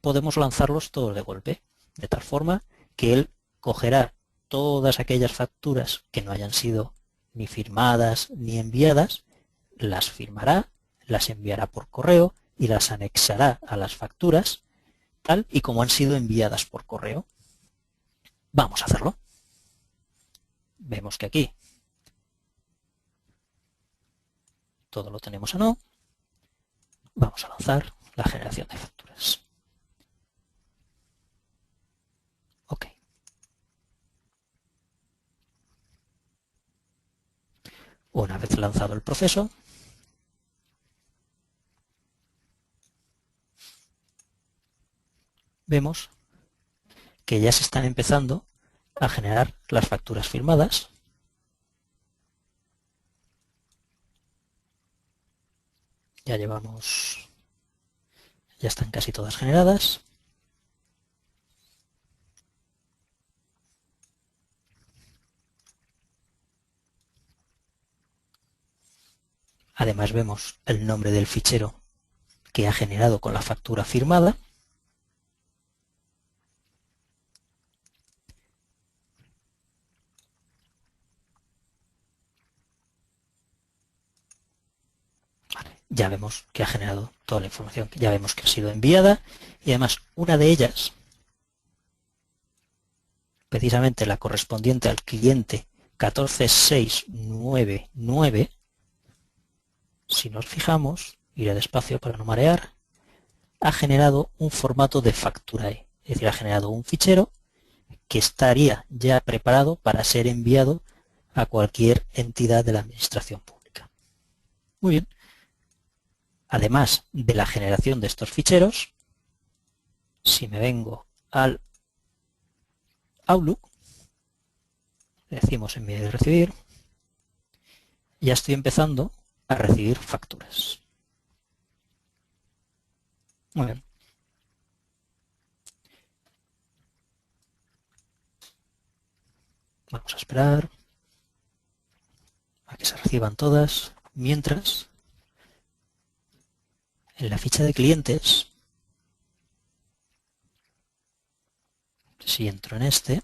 podemos lanzarlos todos de golpe, de tal forma que él cogerá todas aquellas facturas que no hayan sido ni firmadas ni enviadas, las firmará, las enviará por correo y las anexará a las facturas tal y como han sido enviadas por correo. Vamos a hacerlo. Vemos que aquí todo lo tenemos a no. Vamos a lanzar la generación de facturas. OK. Una vez lanzado el proceso, vemos que ya se están empezando a generar las facturas firmadas. Ya están casi todas generadas. Además vemos el nombre del fichero que ha generado con la factura firmada. Ya vemos que ha generado toda la información, ya vemos que ha sido enviada y además una de ellas, precisamente la correspondiente al cliente 14699, si nos fijamos, iré despacio para no marear, ha generado un formato de factura E, es decir, ha generado un fichero que estaría ya preparado para ser enviado a cualquier entidad de la administración pública. Muy bien. Además de la generación de estos ficheros, si me vengo al Outlook, le decimos enviar y recibir, ya estoy empezando a recibir facturas. Muy bien. Vamos a esperar a que se reciban todas, mientras en la ficha de clientes, si entro en este,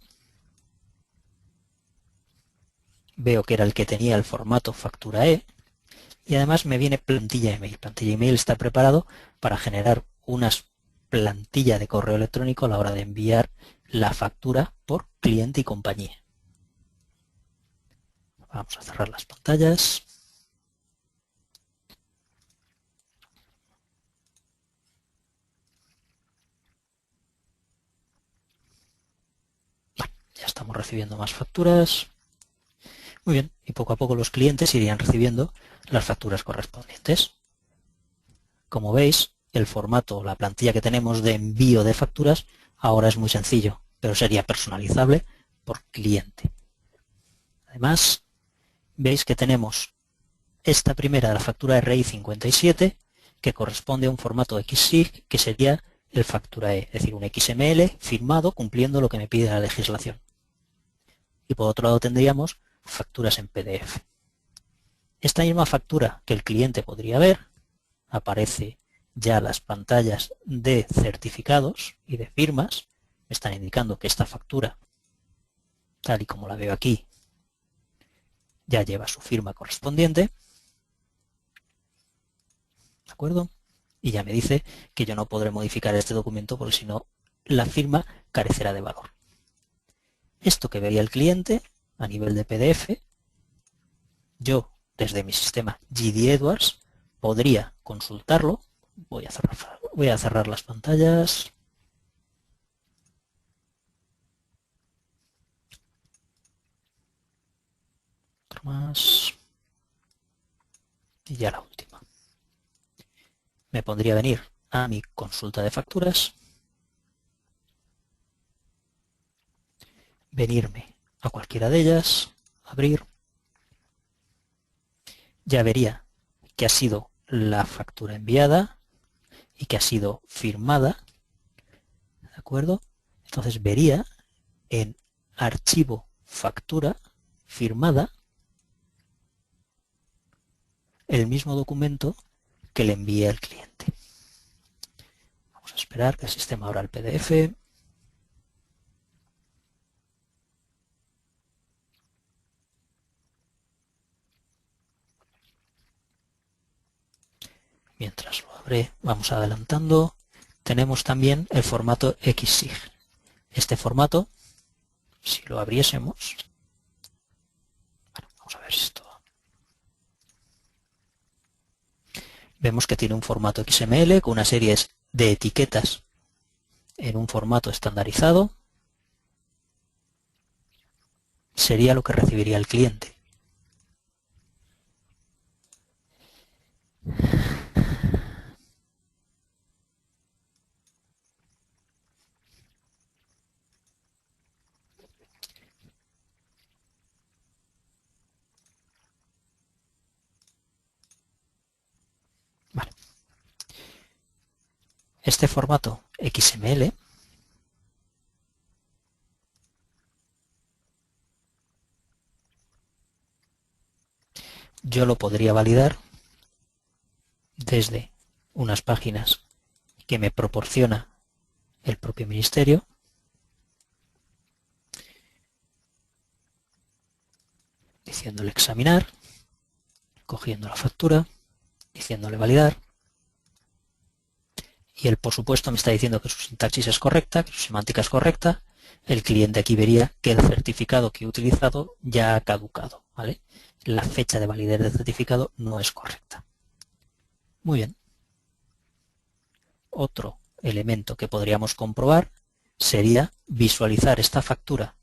veo que era el que tenía el formato factura E y además me viene plantilla email. Plantilla email está preparado para generar unas plantilla de correo electrónico a la hora de enviar la factura por cliente y compañía. Vamos a cerrar las pantallas. estamos recibiendo más facturas. Muy bien, y poco a poco los clientes irían recibiendo las facturas correspondientes. Como veis, el formato, la plantilla que tenemos de envío de facturas ahora es muy sencillo, pero sería personalizable por cliente. Además, veis que tenemos esta primera, la factura RI 57, que corresponde a un formato XSIG, que sería el factura E, es decir, un XML firmado cumpliendo lo que me pide la legislación. Y por otro lado tendríamos facturas en PDF. Esta misma factura que el cliente podría ver, aparece ya las pantallas de certificados y de firmas, me están indicando que esta factura, tal y como la veo aquí, ya lleva su firma correspondiente. ¿De acuerdo? Y ya me dice que yo no podré modificar este documento porque si no, la firma carecerá de valor. Esto que vería el cliente a nivel de PDF, yo desde mi sistema GD Edwards podría consultarlo. Voy a cerrar las pantallas. Otro más. Y ya la última. Me pondría a venir a mi consulta de facturas. Venirme a cualquiera de ellas. Abrir. Ya vería que ha sido la factura enviada y que ha sido firmada. ¿De acuerdo? Entonces vería en archivo factura firmada el mismo documento que le envíe al cliente. Vamos a esperar que el sistema abra el PDF. Mientras lo abre, vamos adelantando. Tenemos también el formato XSIG. Este formato, si lo abriésemos, bueno, vamos a ver esto. Vemos que tiene un formato XML con una serie de etiquetas en un formato estandarizado. Sería lo que recibiría el cliente. Vale. Este formato XML yo lo podría validar desde unas páginas que me proporciona el propio ministerio, diciéndole examinar, cogiendo la factura, diciéndole validar, y él por supuesto me está diciendo que su sintaxis es correcta, que su semántica es correcta. El cliente aquí vería que el certificado que he utilizado ya ha caducado, ¿vale? La fecha de validez del certificado no es correcta. Muy bien. Otro elemento que podríamos comprobar sería visualizar esta factura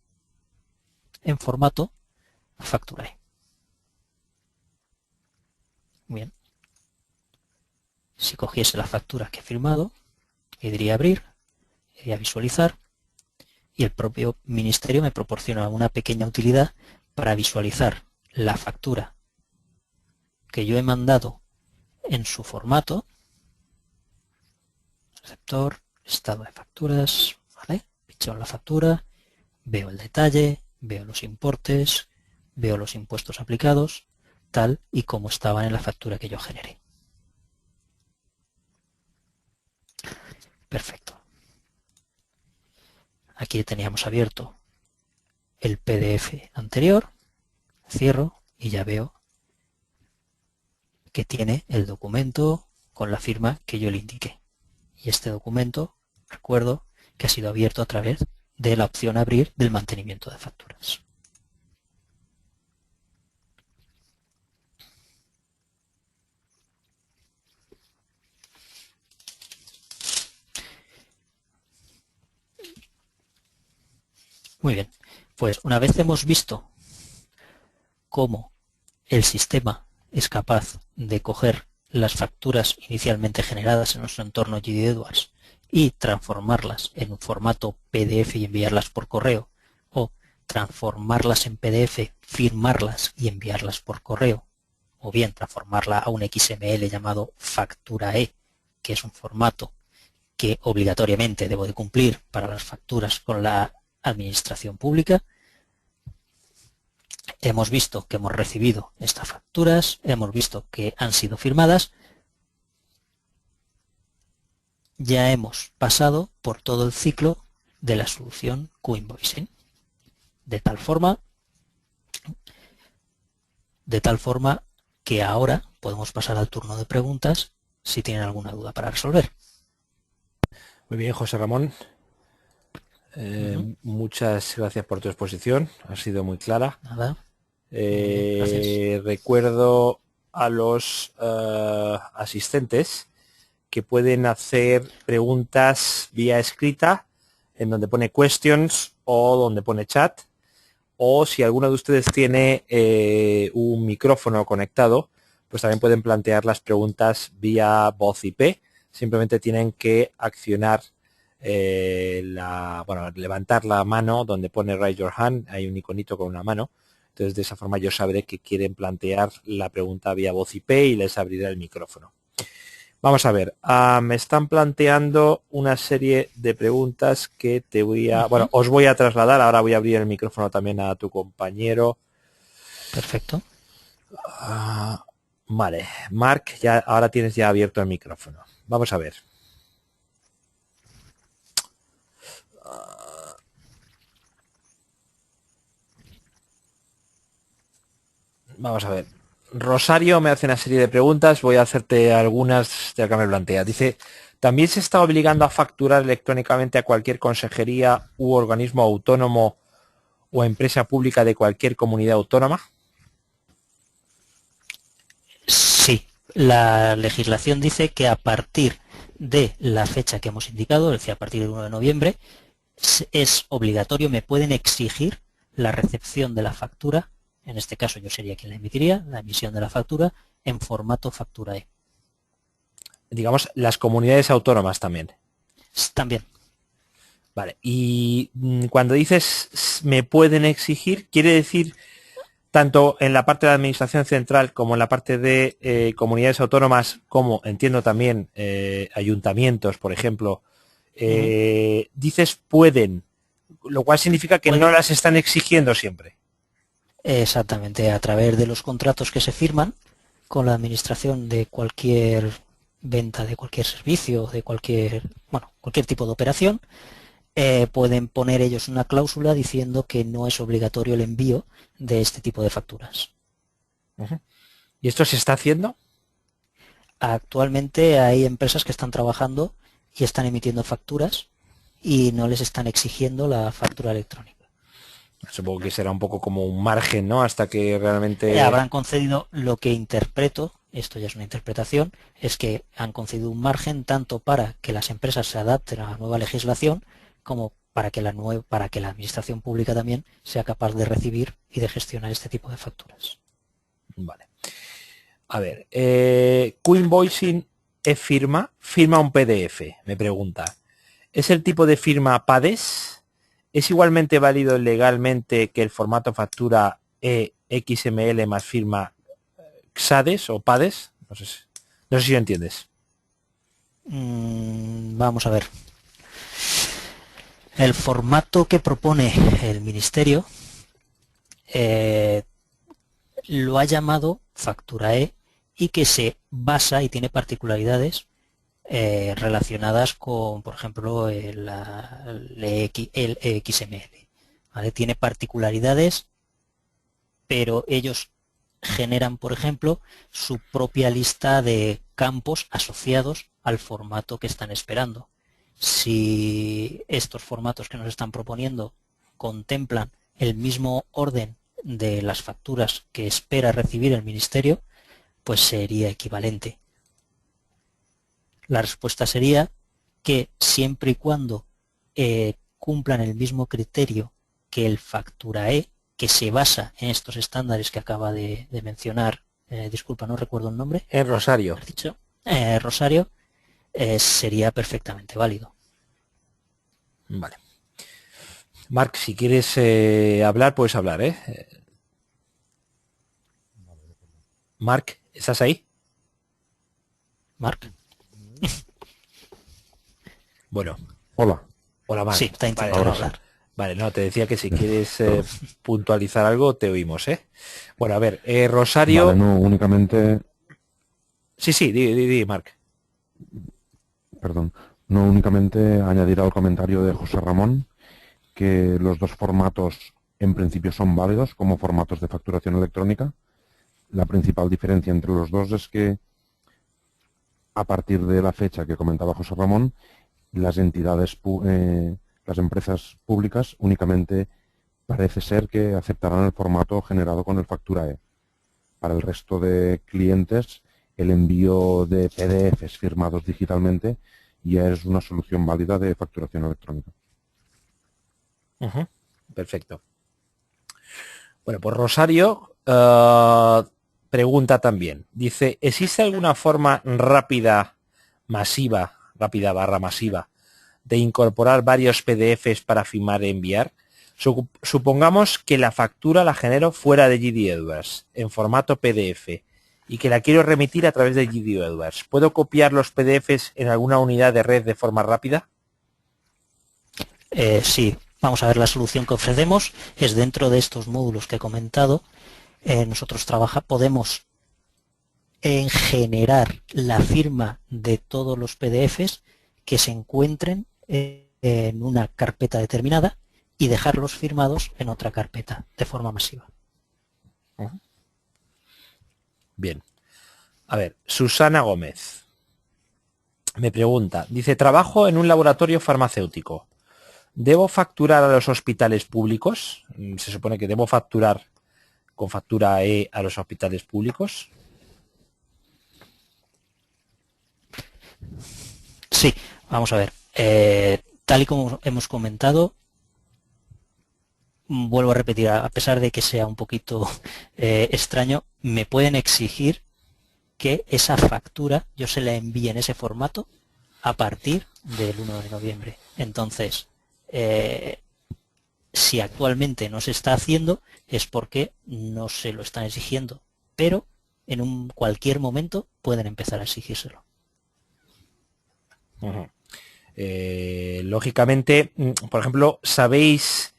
en formato factura E. Bien. Si cogiese la factura que he firmado, le diría abrir, le diría visualizar, y el propio ministerio me proporciona una pequeña utilidad para visualizar la factura que yo he mandado en su formato, receptor, estado de facturas, ¿vale? Pincho en la factura, veo el detalle, veo los importes, veo los impuestos aplicados, tal y como estaban en la factura que yo generé. Perfecto. Aquí teníamos abierto el PDF anterior, cierro y ya veo que tiene el documento con la firma que yo le indiqué. Y este documento, recuerdo que ha sido abierto a través de la opción abrir del mantenimiento de facturas. Muy bien, Pues una vez hemos visto cómo el sistema es capaz de coger las facturas inicialmente generadas en nuestro entorno GD Edwards y transformarlas en un formato PDF y enviarlas por correo, o transformarlas en PDF, firmarlas y enviarlas por correo, o bien transformarla a un XML llamado Factura-E, que es un formato que obligatoriamente debo de cumplir para las facturas con la administración pública. Hemos visto que hemos recibido estas facturas, hemos visto que han sido firmadas. Ya hemos pasado por todo el ciclo de la solución Q-Invoicing. De tal forma que ahora podemos pasar al turno de preguntas si tienen alguna duda para resolver. Muy bien, José Ramón. Muchas gracias por tu exposición, ha sido muy clara. Nada. Gracias. Recuerdo a los asistentes que pueden hacer preguntas vía escrita en donde pone questions o donde pone chat, o si alguno de ustedes tiene un micrófono conectado, pues también pueden plantear las preguntas vía voz IP. Simplemente tienen que accionar levantar la mano donde pone Raise Your Hand, hay un iconito con una mano. Entonces de esa forma yo sabré que quieren plantear la pregunta vía voz IP y les abrirá el micrófono. Vamos a ver, me están planteando una serie de preguntas que te voy a... Bueno, os voy a trasladar, ahora voy a abrir el micrófono también a tu compañero. Perfecto. Vale, Marc, ya, ahora tienes ya abierto el micrófono. Vamos a ver. Vamos a ver. Rosario me hace una serie de preguntas, voy a hacerte algunas de las que me plantea. Dice, ¿también se está obligando a facturar electrónicamente a cualquier consejería u organismo autónomo o empresa pública de cualquier comunidad autónoma? Sí, la legislación dice que a partir de la fecha que hemos indicado, es decir, a partir del 1 de noviembre, es obligatorio, me pueden exigir la recepción de la factura, en este caso yo sería quien la emitiría, la emisión de la factura en formato Factura-E. Digamos, las comunidades autónomas también. También. Vale, y cuando dices me pueden exigir, quiere decir tanto en la parte de la administración central como en la parte de comunidades autónomas, como entiendo también ayuntamientos, por ejemplo, dices pueden, lo cual significa que no las están exigiendo siempre. Exactamente, a través de los contratos que se firman con la administración de cualquier venta, de cualquier servicio, de cualquier tipo de operación, pueden poner ellos una cláusula diciendo que no es obligatorio el envío de este tipo de facturas. ¿Y esto se está haciendo? Actualmente hay empresas que están trabajando y están emitiendo facturas y no les están exigiendo la factura electrónica. Supongo que será un poco como un margen, ¿no? Hasta que realmente... Habrán concedido, lo que interpreto, esto ya es una interpretación, es que han concedido un margen tanto para que las empresas se adapten a la nueva legislación como para que la administración pública también sea capaz de recibir y de gestionar este tipo de facturas. Vale. A ver, Q-Invoicing es firma un PDF, me pregunta. ¿Es el tipo de firma PADES? ¿Es igualmente válido legalmente que el formato factura XML más firma XADES o PADES? No sé si lo entiendes. Vamos a ver. El formato que propone el Ministerio lo ha llamado Factura-E y que se basa y tiene particularidades relacionadas con, por ejemplo, el XML. ¿Vale? Tiene particularidades, pero ellos generan, por ejemplo, su propia lista de campos asociados al formato que están esperando. Si estos formatos que nos están proponiendo contemplan el mismo orden de las facturas que espera recibir el Ministerio, pues sería equivalente. La respuesta sería que siempre y cuando cumplan el mismo criterio que el Facturae, que se basa en estos estándares que acaba de mencionar, disculpa, no recuerdo el nombre. En Rosario. ¿Has dicho? Rosario, sería perfectamente válido. Vale. Marc, si quieres hablar, puedes hablar, ¿eh? Marc, ¿estás ahí? Marc. Bueno. Hola. Hola, Marc. Sí, está intentando hablar. Vale, no, te decía que si quieres puntualizar algo, te oímos, ¿eh? Bueno, a ver, Rosario... Vale, no, únicamente... Sí, di, Marc. Perdón. No únicamente añadir al comentario de José Ramón que los dos formatos en principio son válidos como formatos de facturación electrónica. La principal diferencia entre los dos es que a partir de la fecha que comentaba José Ramón, las entidades, las empresas públicas únicamente parece ser que aceptarán el formato generado con el Facturae. Para el resto de clientes, el envío de PDFs firmados digitalmente ya es una solución válida de facturación electrónica. Perfecto. Bueno, pues Rosario pregunta también. Dice, ¿existe alguna forma rápida barra masiva, de incorporar varios PDFs para firmar e enviar? Supongamos que la factura la genero fuera de GD Edwards, en formato PDF, y que la quiero remitir a través de GD Edwards. ¿Puedo copiar los PDFs en alguna unidad de red de forma rápida? Sí, vamos a ver, la solución que ofrecemos es dentro de estos módulos que he comentado. Nosotros podemos generar la firma de todos los PDFs que se encuentren en una carpeta determinada y dejarlos firmados en otra carpeta de forma masiva. Bien. A ver, Susana Gómez me pregunta, dice, trabajo en un laboratorio farmacéutico. ¿Debo facturar a los hospitales públicos? Se supone que debo facturar con factura E a los hospitales públicos. Sí, vamos a ver. Tal y como hemos comentado, vuelvo a repetir, a pesar de que sea un poquito extraño, me pueden exigir que esa factura yo se la envíe en ese formato a partir del 1 de noviembre. Entonces, si actualmente no se está haciendo es porque no se lo están exigiendo, pero en cualquier momento pueden empezar a exigírselo. Lógicamente, por ejemplo, ¿sabéis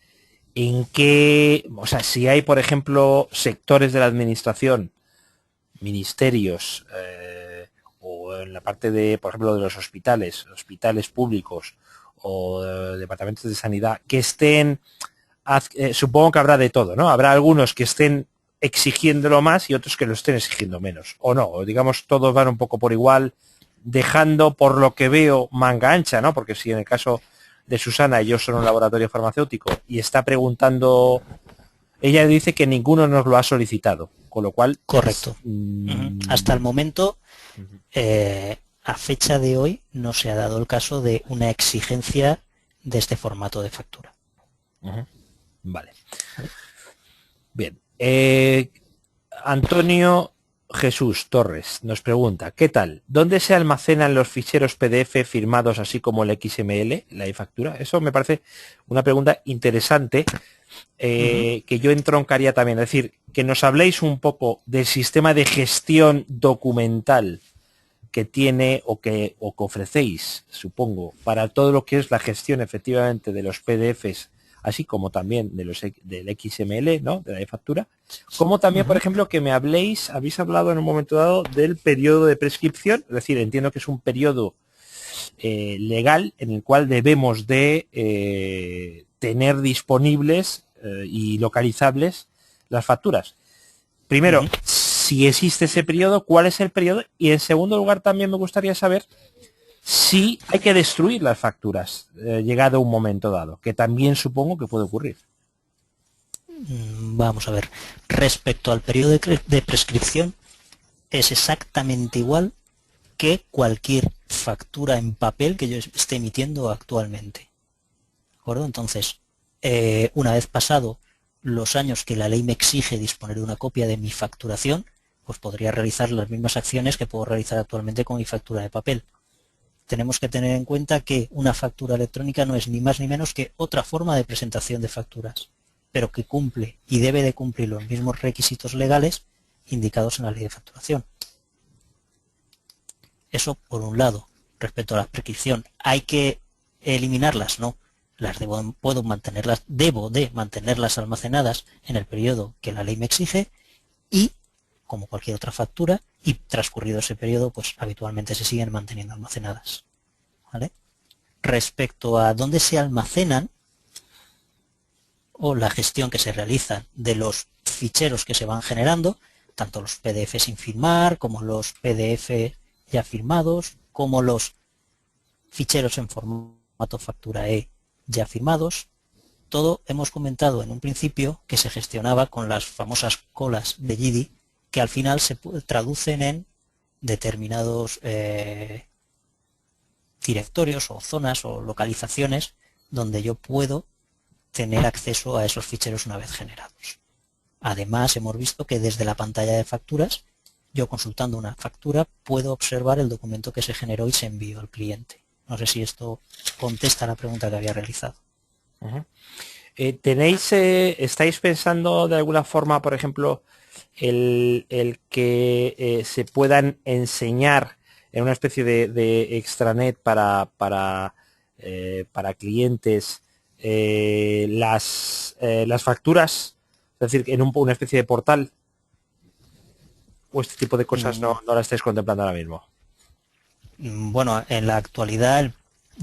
en qué, o sea, si hay, por ejemplo, sectores de la administración, ministerios, o en la parte de, por ejemplo, de los hospitales públicos o departamentos de sanidad, que estén, supongo que habrá de todo, ¿no? Habrá algunos que estén exigiéndolo más y otros que lo estén exigiendo menos, o no, o digamos, todos van un poco por igual, dejando, por lo que veo, manga ancha, ¿no? Porque si en el caso de Susana, ellos son un laboratorio farmacéutico y está preguntando, ella dice que ninguno nos lo ha solicitado, con lo cual... Correcto. Hasta el momento, a fecha de hoy, no se ha dado el caso de una exigencia de este formato de factura. Vale. Bien. Antonio Jesús Torres nos pregunta, ¿qué tal? ¿Dónde se almacenan los ficheros PDF firmados así como el XML, la e-factura? Eso me parece una pregunta interesante que yo entroncaría también. Es decir, que nos habléis un poco del sistema de gestión documental que tiene o que ofrecéis, supongo, para todo lo que es la gestión efectivamente de los PDFs, así como también de del XML, ¿no? De la e-factura. Como también, por ejemplo, que me habéis hablado en un momento dado del periodo de prescripción, es decir, entiendo que es un periodo legal en el cual debemos de tener disponibles y localizables las facturas. Primero, si existe ese periodo, ¿cuál es el periodo? Y en segundo lugar, también me gustaría saber si hay que destruir las facturas llegado un momento dado, que también supongo que puede ocurrir. Vamos a ver. Respecto al periodo de prescripción, es exactamente igual que cualquier factura en papel que yo esté emitiendo actualmente. ¿De acuerdo? Entonces, una vez pasado los años que la ley me exige disponer de una copia de mi facturación, pues podría realizar las mismas acciones que puedo realizar actualmente con mi factura de papel. Tenemos que tener en cuenta que una factura electrónica no es ni más ni menos que otra forma de presentación de facturas, pero que cumple y debe de cumplir los mismos requisitos legales indicados en la ley de facturación. Eso por un lado. Respecto a la prescripción, ¿hay que eliminarlas? No. Debo de mantenerlas almacenadas en el periodo que la ley me exige y, como cualquier otra factura, y transcurrido ese periodo, pues habitualmente se siguen manteniendo almacenadas. ¿Vale? Respecto a dónde se almacenan o la gestión que se realiza de los ficheros que se van generando, tanto los PDF sin firmar, como los PDF ya firmados, como los ficheros en formato factura E ya firmados, todo hemos comentado en un principio que se gestionaba con las famosas colas de GIDI, que al final se traducen en determinados directorios o zonas o localizaciones donde yo puedo tener acceso a esos ficheros una vez generados. Además, hemos visto que desde la pantalla de facturas, yo consultando una factura puedo observar el documento que se generó y se envió al cliente. No sé si esto contesta la pregunta que había realizado. Uh-huh. ¿Estáis pensando de alguna forma, por ejemplo, el que se puedan enseñar en una especie de extranet para clientes las facturas? Es decir, en una especie de portal. ¿O este tipo de cosas no la estáis contemplando ahora mismo? Bueno, en la actualidad el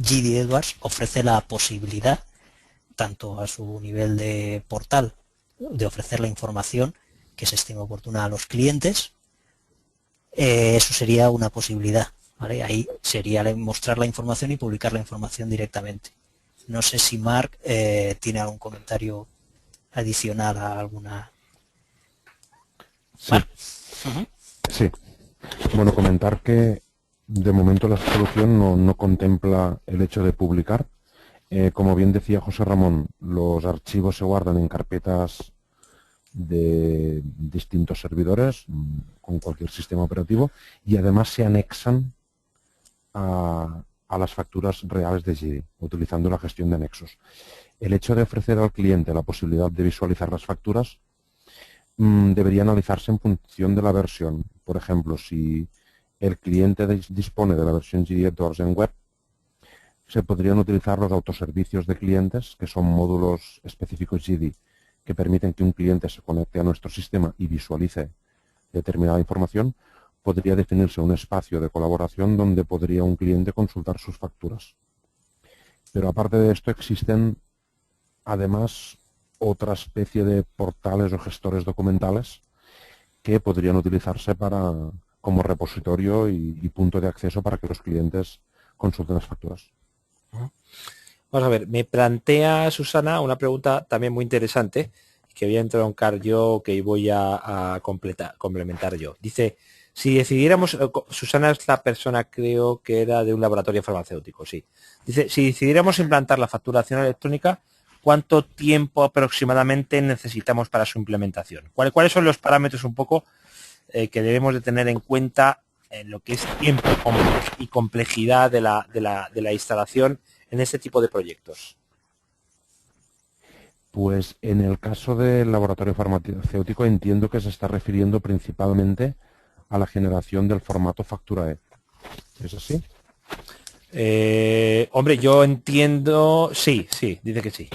GIDI Edwards ofrece la posibilidad, tanto a su nivel de portal, de ofrecer la información que se estime oportuna a los clientes. Eso sería una posibilidad, ¿vale? Ahí sería mostrar la información y publicar la información directamente. No sé si Marc tiene algún comentario adicional a alguna... Sí. Sí. Bueno, comentar que de momento la solución no contempla el hecho de publicar. Como bien decía José Ramón, los archivos se guardan en carpetas de distintos servidores con cualquier sistema operativo y además se anexan a las facturas reales de GIDI, utilizando la gestión de anexos. El hecho de ofrecer al cliente la posibilidad de visualizar las facturas debería analizarse en función de la versión. Por ejemplo, si el cliente dispone de la versión GIDI Edwards en web, se podrían utilizar los autoservicios de clientes, que son módulos específicos GIDI que permiten que un cliente se conecte a nuestro sistema y visualice determinada información. Podría definirse un espacio de colaboración donde podría un cliente consultar sus facturas. Pero aparte de esto existen además otra especie de portales o gestores documentales que podrían utilizarse como repositorio y punto de acceso para que los clientes consulten las facturas. Vamos a ver, me plantea Susana una pregunta también muy interesante que voy a entroncar yo, que voy a complementar yo. Dice, si decidiéramos, Susana es la persona, creo que era de un laboratorio farmacéutico, sí. Dice, si decidiéramos implantar la facturación electrónica, ¿cuánto tiempo aproximadamente necesitamos para su implementación? ¿Cuáles son los parámetros un poco que debemos de tener en cuenta en lo que es tiempo y complejidad de la instalación en este tipo de proyectos? Pues en el caso del laboratorio farmacéutico entiendo que se está refiriendo principalmente a la generación del formato factura E. ¿Es así? Hombre, yo entiendo... Sí, dice que sí.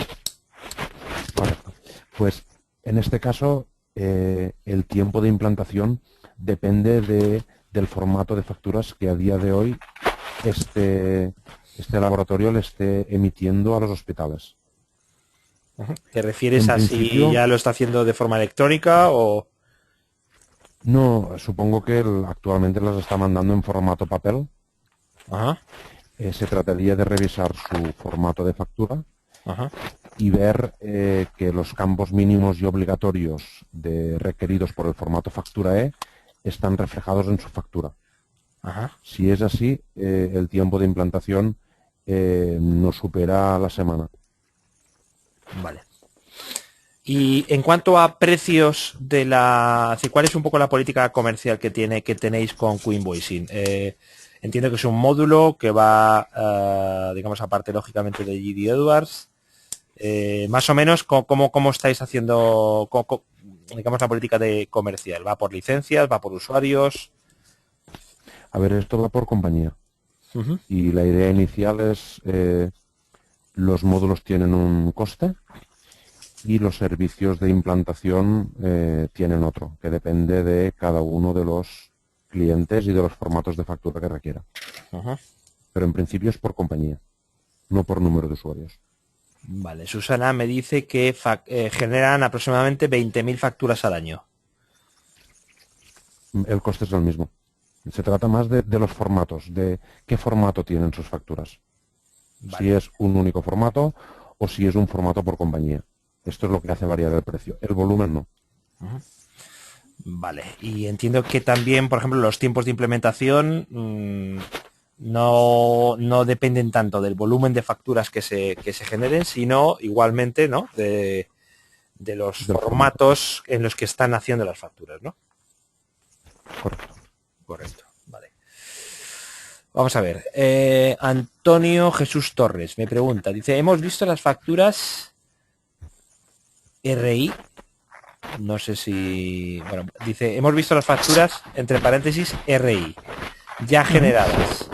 Correcto. Pues en este caso el tiempo de implantación depende del formato de facturas que a día de hoy este laboratorio le esté emitiendo a los hospitales. ¿Te refieres a si ya lo está haciendo de forma electrónica o...? No, supongo que actualmente las está mandando en formato papel. Ajá. Se trataría de revisar su formato de factura. Ajá. Y ver que los campos mínimos y obligatorios requeridos por el formato factura E están reflejados en su factura. Ajá. Si es así, el tiempo de implantación no supera la semana. Vale. Y en cuanto a precios ¿cuál es un poco la política comercial que tenéis con Coinvoicing? Entiendo que es un módulo que va, digamos, aparte lógicamente de GD Edwards. Más o menos, ¿cómo estáis haciendo, digamos, la política de comercial? ¿Va por licencias? ¿Va por usuarios? A ver, esto va por compañía. Uh-huh. Y la idea inicial es, los módulos tienen un coste y los servicios de implantación tienen otro, que depende de cada uno de los clientes y de los formatos de factura que requiera. Uh-huh. Pero en principio es por compañía, no por número de usuarios. Vale, Susana me dice que generan aproximadamente 20.000 facturas al año. El coste es el mismo. Se trata más de los formatos, de qué formato tienen sus facturas. Vale. Si es un único formato o si es un formato por compañía. Esto es lo que hace variar el precio. El volumen no. Uh-huh. Vale, y entiendo que también, por ejemplo, los tiempos de implementación no dependen tanto del volumen de facturas que se generen, sino igualmente, ¿no?, de los formatos en los que están haciendo las facturas, ¿no? Correcto, vale. Vamos a ver. Antonio Jesús Torres me pregunta, dice, hemos visto las facturas RI. No sé si... Bueno, dice, hemos visto las facturas, entre paréntesis, RI, ya generadas.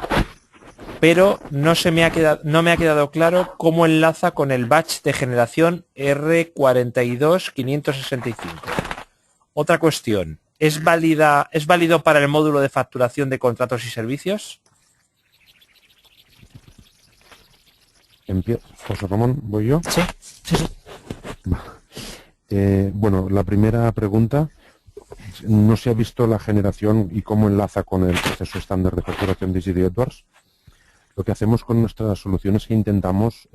Pero no me ha quedado claro cómo enlaza con el batch de generación R42565. Otra cuestión, ¿es válido para el módulo de facturación de contratos y servicios? José Ramón, ¿voy yo? Sí. Bueno, la primera pregunta, no se ha visto la generación y cómo enlaza con el proceso estándar de facturación de GD Edwards. Lo que hacemos con nuestras soluciones es que intentamos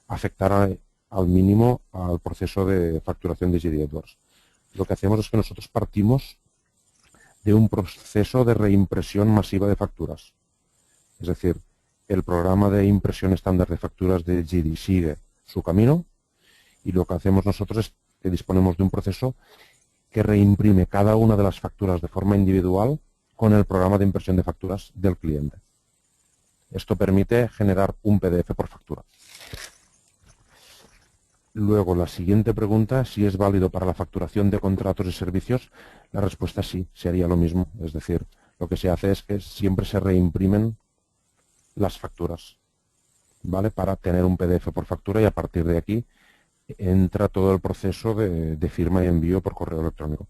afectar al mínimo al proceso de facturación de GD Edwards. Lo que hacemos es que nosotros partimos de un proceso de reimpresión masiva de facturas. Es decir, el programa de impresión estándar de facturas de GD sigue su camino y lo que hacemos nosotros es que disponemos de un proceso que reimprime cada una de las facturas de forma individual con el programa de impresión de facturas del cliente. Esto permite generar un PDF por factura. Luego, la siguiente pregunta, si es válido para la facturación de contratos y servicios, la respuesta es sí, se haría lo mismo. Es decir, lo que se hace es que siempre se reimprimen las facturas, ¿vale? Para tener un PDF por factura y a partir de aquí entra todo el proceso de firma y envío por correo electrónico.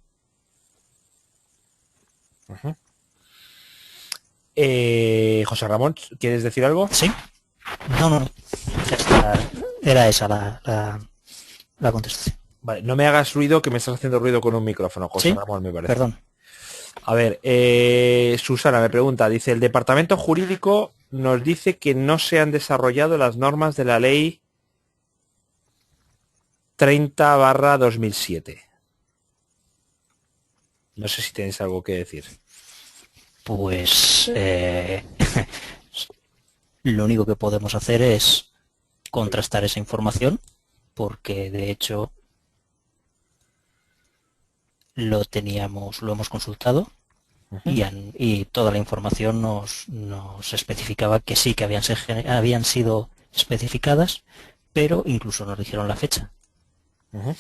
Uh-huh. José Ramón, ¿quieres decir algo? Sí. No. Era esa la contestación. Vale, no me hagas ruido, que me estás haciendo ruido con un micrófono, José ¿Sí? Ramón, me parece. Perdón. A ver, Susana me pregunta, dice, el departamento jurídico nos dice que no se han desarrollado las normas de la ley 30/2007. No sé si tenéis algo que decir. Pues lo único que podemos hacer es contrastar esa información, porque de hecho lo hemos consultado. Uh-huh. y toda la información nos especificaba que sí, que habían sido especificadas, pero incluso nos dijeron la fecha. Uh-huh.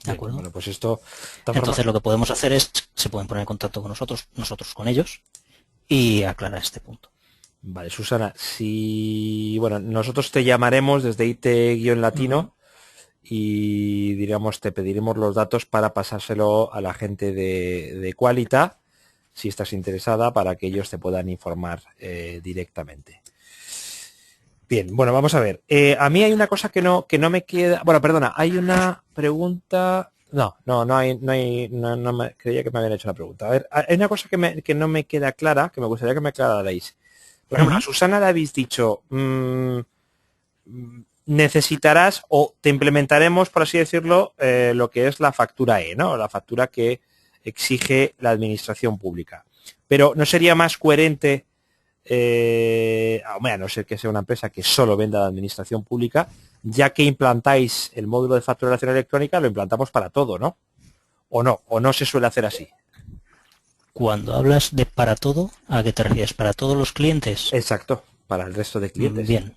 ¿De acuerdo? Bueno, pues esto... Entonces lo que podemos hacer es, se pueden poner en contacto con nosotros con ellos y aclarar este punto. Vale, Susana, bueno, nosotros te llamaremos desde IT-Latino uh-huh. y diríamos, te pediremos los datos para pasárselo a la gente de Qualita, si estás interesada, para que ellos te puedan informar directamente. Bien, bueno, vamos a ver. A mí hay una cosa que no me queda... Bueno, perdona, hay una pregunta... No creía que me habían hecho una pregunta. A ver, hay una cosa que no me queda clara, que me gustaría que me aclararais. Por ejemplo, a Susana le habéis dicho, necesitarás o te implementaremos, por así decirlo, lo que es la factura E, ¿no? La factura que exige la administración pública. Pero ¿no sería más coherente... a no ser que sea una empresa que solo venda a la administración pública, ya que implantáis el módulo de facturación electrónica, lo implantamos para todo, ¿no? O no se suele hacer así. Cuando hablas de para todo, ¿a qué te refieres? ¿Para todos los clientes? Exacto, para el resto de clientes. Bien.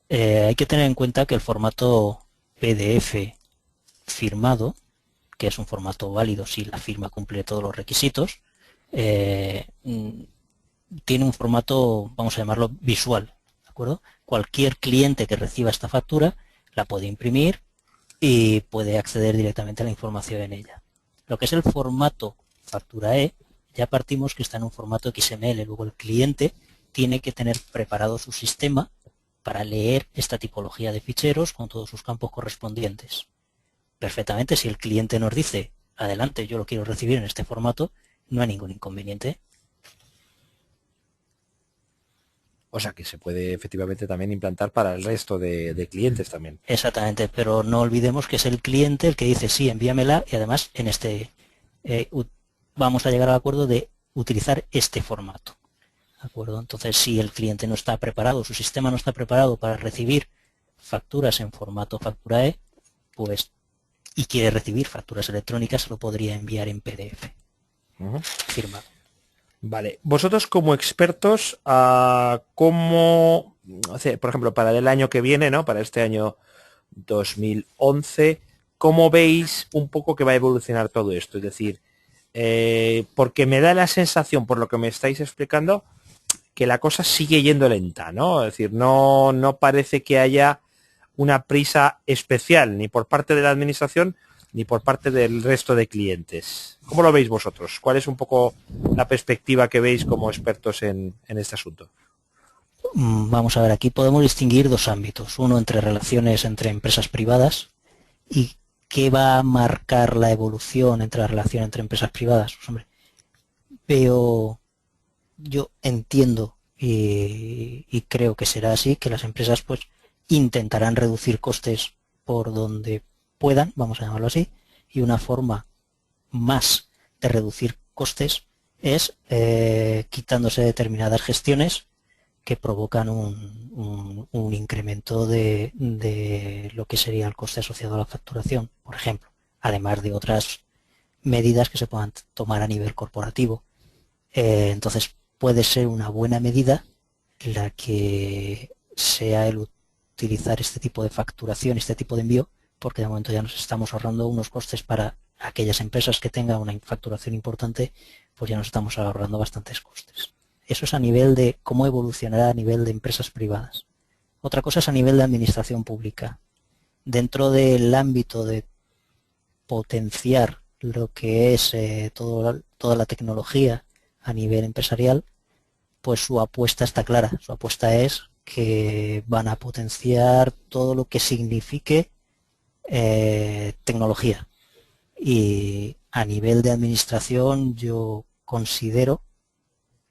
Hay que tener en cuenta que el formato PDF firmado, que es un formato válido si la firma cumple todos los requisitos, tiene un formato, vamos a llamarlo, visual, ¿de acuerdo? Cualquier cliente que reciba esta factura la puede imprimir y puede acceder directamente a la información en ella. Lo que es el formato factura E, ya partimos que está en un formato XML, luego el cliente tiene que tener preparado su sistema para leer esta tipología de ficheros con todos sus campos correspondientes. Perfectamente, si el cliente nos dice, adelante, yo lo quiero recibir en este formato, no hay ningún inconveniente. O sea que se puede efectivamente también implantar para el resto de clientes también. Exactamente, pero no olvidemos que es el cliente el que dice, sí, envíamela y además en este vamos a llegar al acuerdo de utilizar este formato. ¿De acuerdo? Entonces, si el cliente no está preparado, su sistema no está preparado para recibir facturas en formato factura E, pues y quiere recibir facturas electrónicas, lo podría enviar en PDF. Firmado. Vale, vosotros como expertos, ¿cómo, por ejemplo, para el año que viene, ¿no? Para este año 2011, ¿cómo veis un poco que va a evolucionar todo esto? Es decir, porque me da la sensación, por lo que me estáis explicando, que la cosa sigue yendo lenta, ¿no? Es decir, no parece que haya una prisa especial, ni por parte de la administración, ni por parte del resto de clientes. ¿Cómo lo veis vosotros? ¿Cuál es un poco la perspectiva que veis como expertos en este asunto? Vamos a ver, aquí podemos distinguir dos ámbitos. Uno entre relaciones entre empresas privadas y qué va a marcar la evolución entre la relación entre empresas privadas. Pues, hombre, yo entiendo y creo que será así, que las empresas pues intentarán reducir costes por donde puedan, vamos a llamarlo así, y una forma más de reducir costes es quitándose determinadas gestiones que provocan un incremento de lo que sería el coste asociado a la facturación, por ejemplo, además de otras medidas que se puedan tomar a nivel corporativo. Entonces puede ser una buena medida la que sea el utilizar este tipo de facturación, este tipo de envío, porque de momento ya nos estamos ahorrando unos costes para aquellas empresas que tengan una facturación importante, pues ya nos estamos ahorrando bastantes costes. Eso es a nivel de cómo evolucionará a nivel de empresas privadas. Otra cosa es a nivel de administración pública. Dentro del ámbito de potenciar lo que es toda la tecnología a nivel empresarial, pues su apuesta está clara. Su apuesta es que van a potenciar todo lo que signifique tecnología. Y a nivel de administración yo considero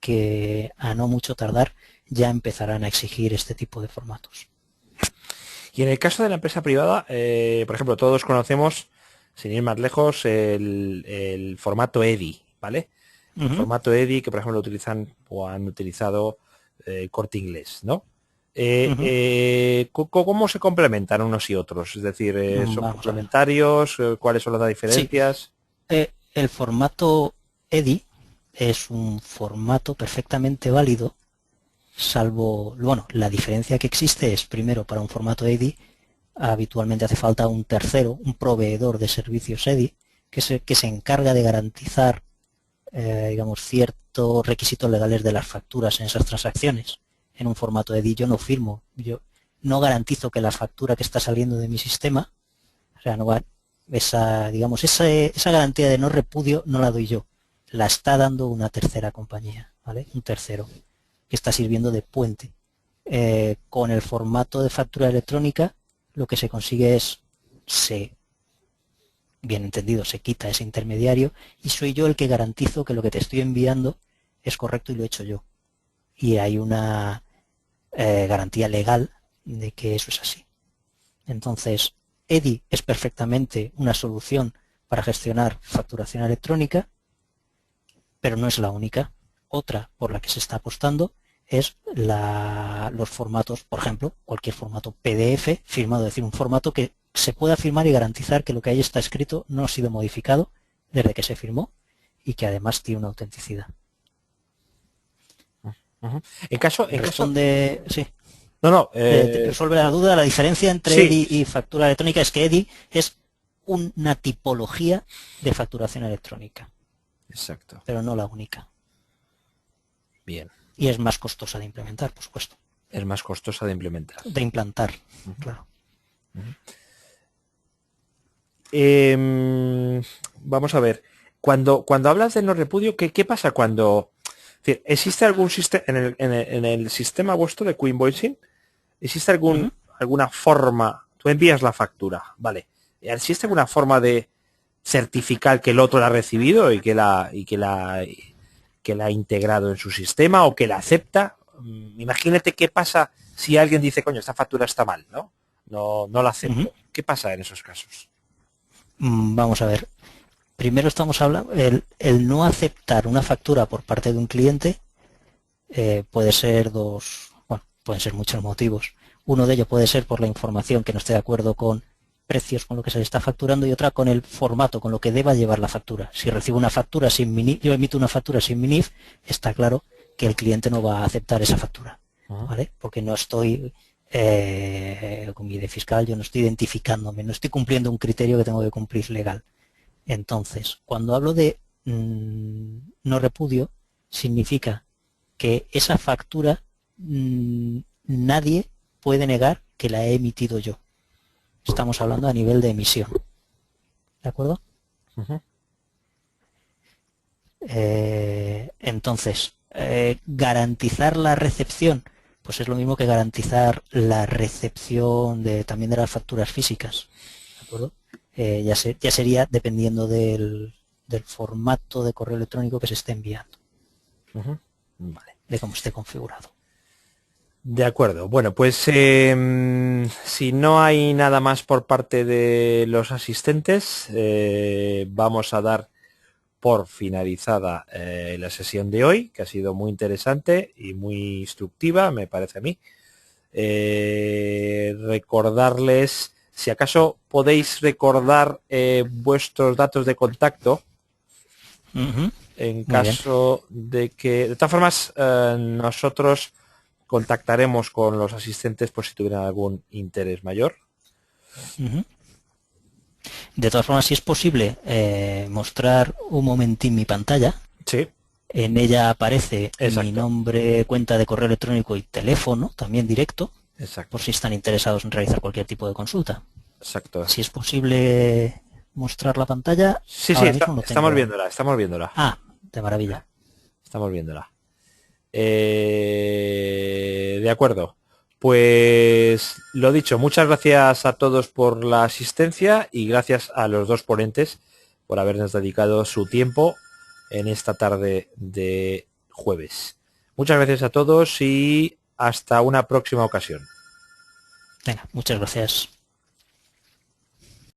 que a no mucho tardar ya empezarán a exigir este tipo de formatos. Y en el caso de la empresa privada, por ejemplo, todos conocemos, sin ir más lejos, el formato EDI, ¿vale? El formato EDI que, por ejemplo, utilizan o han utilizado Corte Inglés, ¿no? ¿Cómo se complementan unos y otros? Es decir, ¿son complementarios? ¿Cuáles son las diferencias? Sí. El formato EDI es un formato perfectamente válido, salvo, bueno, la diferencia que existe es, primero, para un formato EDI, habitualmente hace falta un tercero, un proveedor de servicios EDI, que se encarga de garantizar, digamos, ciertos requisitos legales de las facturas en esas transacciones. En un formato EDI yo no firmo, yo no garantizo que la factura que está saliendo de mi sistema, o sea, no va, esa garantía de no repudio no la doy yo, la está dando una tercera compañía, ¿vale? Un tercero que está sirviendo de puente. Con el formato de factura electrónica lo que se consigue es, bien entendido, se quita ese intermediario y soy yo el que garantizo que lo que te estoy enviando es correcto y lo he hecho yo. Y hay una garantía legal de que eso es así. Entonces, EDI es perfectamente una solución para gestionar facturación electrónica, pero no es la única. Otra por la que se está apostando es los formatos, por ejemplo, cualquier formato PDF firmado, es decir, un formato que se pueda firmar y garantizar que lo que ahí está escrito no ha sido modificado desde que se firmó y que además tiene una autenticidad. En caso... Responde, sí. No, resuelve la duda. La diferencia entre sí. EDI y factura electrónica es que EDI es una tipología de facturación electrónica. Exacto. Pero no la única. Bien. Y es más costosa de implementar, por supuesto. Es más costosa de implementar. De implantar, claro. Vamos a ver. Cuando hablas de no repudio, ¿qué pasa cuando... Es decir, ¿existe algún sistema en el sistema vuestro de Coinvoicing? ¿Existe alguna forma? Tú envías la factura, vale. ¿Existe alguna forma de certificar que el otro la ha recibido y que la ha integrado en su sistema o que la acepta? Imagínate qué pasa si alguien dice, coño, esta factura está mal, ¿no? No la acepto. ¿Qué pasa en esos casos? Vamos a ver. Primero estamos hablando, el no aceptar una factura por parte de un cliente puede ser pueden ser muchos motivos. Uno de ellos puede ser por la información que no esté de acuerdo con precios con lo que se le está facturando y otra con el formato, con lo que deba llevar la factura. Si recibo una factura sin MINIF, yo emito una factura sin MINIF, está claro que el cliente no va a aceptar esa factura, ¿vale? Porque no estoy con mi ID fiscal, yo no estoy identificándome, no estoy cumpliendo un criterio que tengo que cumplir legal. Entonces, cuando hablo de no repudio, significa que esa factura nadie puede negar que la he emitido yo. Estamos hablando a nivel de emisión. ¿De acuerdo? Entonces, garantizar la recepción, pues es lo mismo que garantizar la recepción también de las facturas físicas. ¿De acuerdo? Ya sería dependiendo del formato de correo electrónico que se esté enviando. Vale. De cómo esté configurado. De acuerdo. Bueno, pues si no hay nada más por parte de los asistentes, vamos a dar por finalizada la sesión de hoy, que ha sido muy interesante y muy instructiva, me parece a mí. Recordarles, si acaso podéis recordar vuestros datos de contacto, en caso de que... De todas formas, nosotros contactaremos con los asistentes por si tuvieran algún interés mayor. De todas formas, si es posible mostrar un momentín mi pantalla. Sí. En ella aparece Exacto. Mi nombre, cuenta de correo electrónico y teléfono, también directo. Exacto. Por si están interesados en realizar cualquier tipo de consulta. Exacto. Si es posible mostrar la pantalla. Sí, estamos viéndola. Ah, de maravilla. Estamos viéndola. De acuerdo. Pues lo dicho, muchas gracias a todos por la asistencia y gracias a los dos ponentes por habernos dedicado su tiempo en esta tarde de jueves. Muchas gracias a todos y hasta una próxima ocasión. Venga, muchas gracias.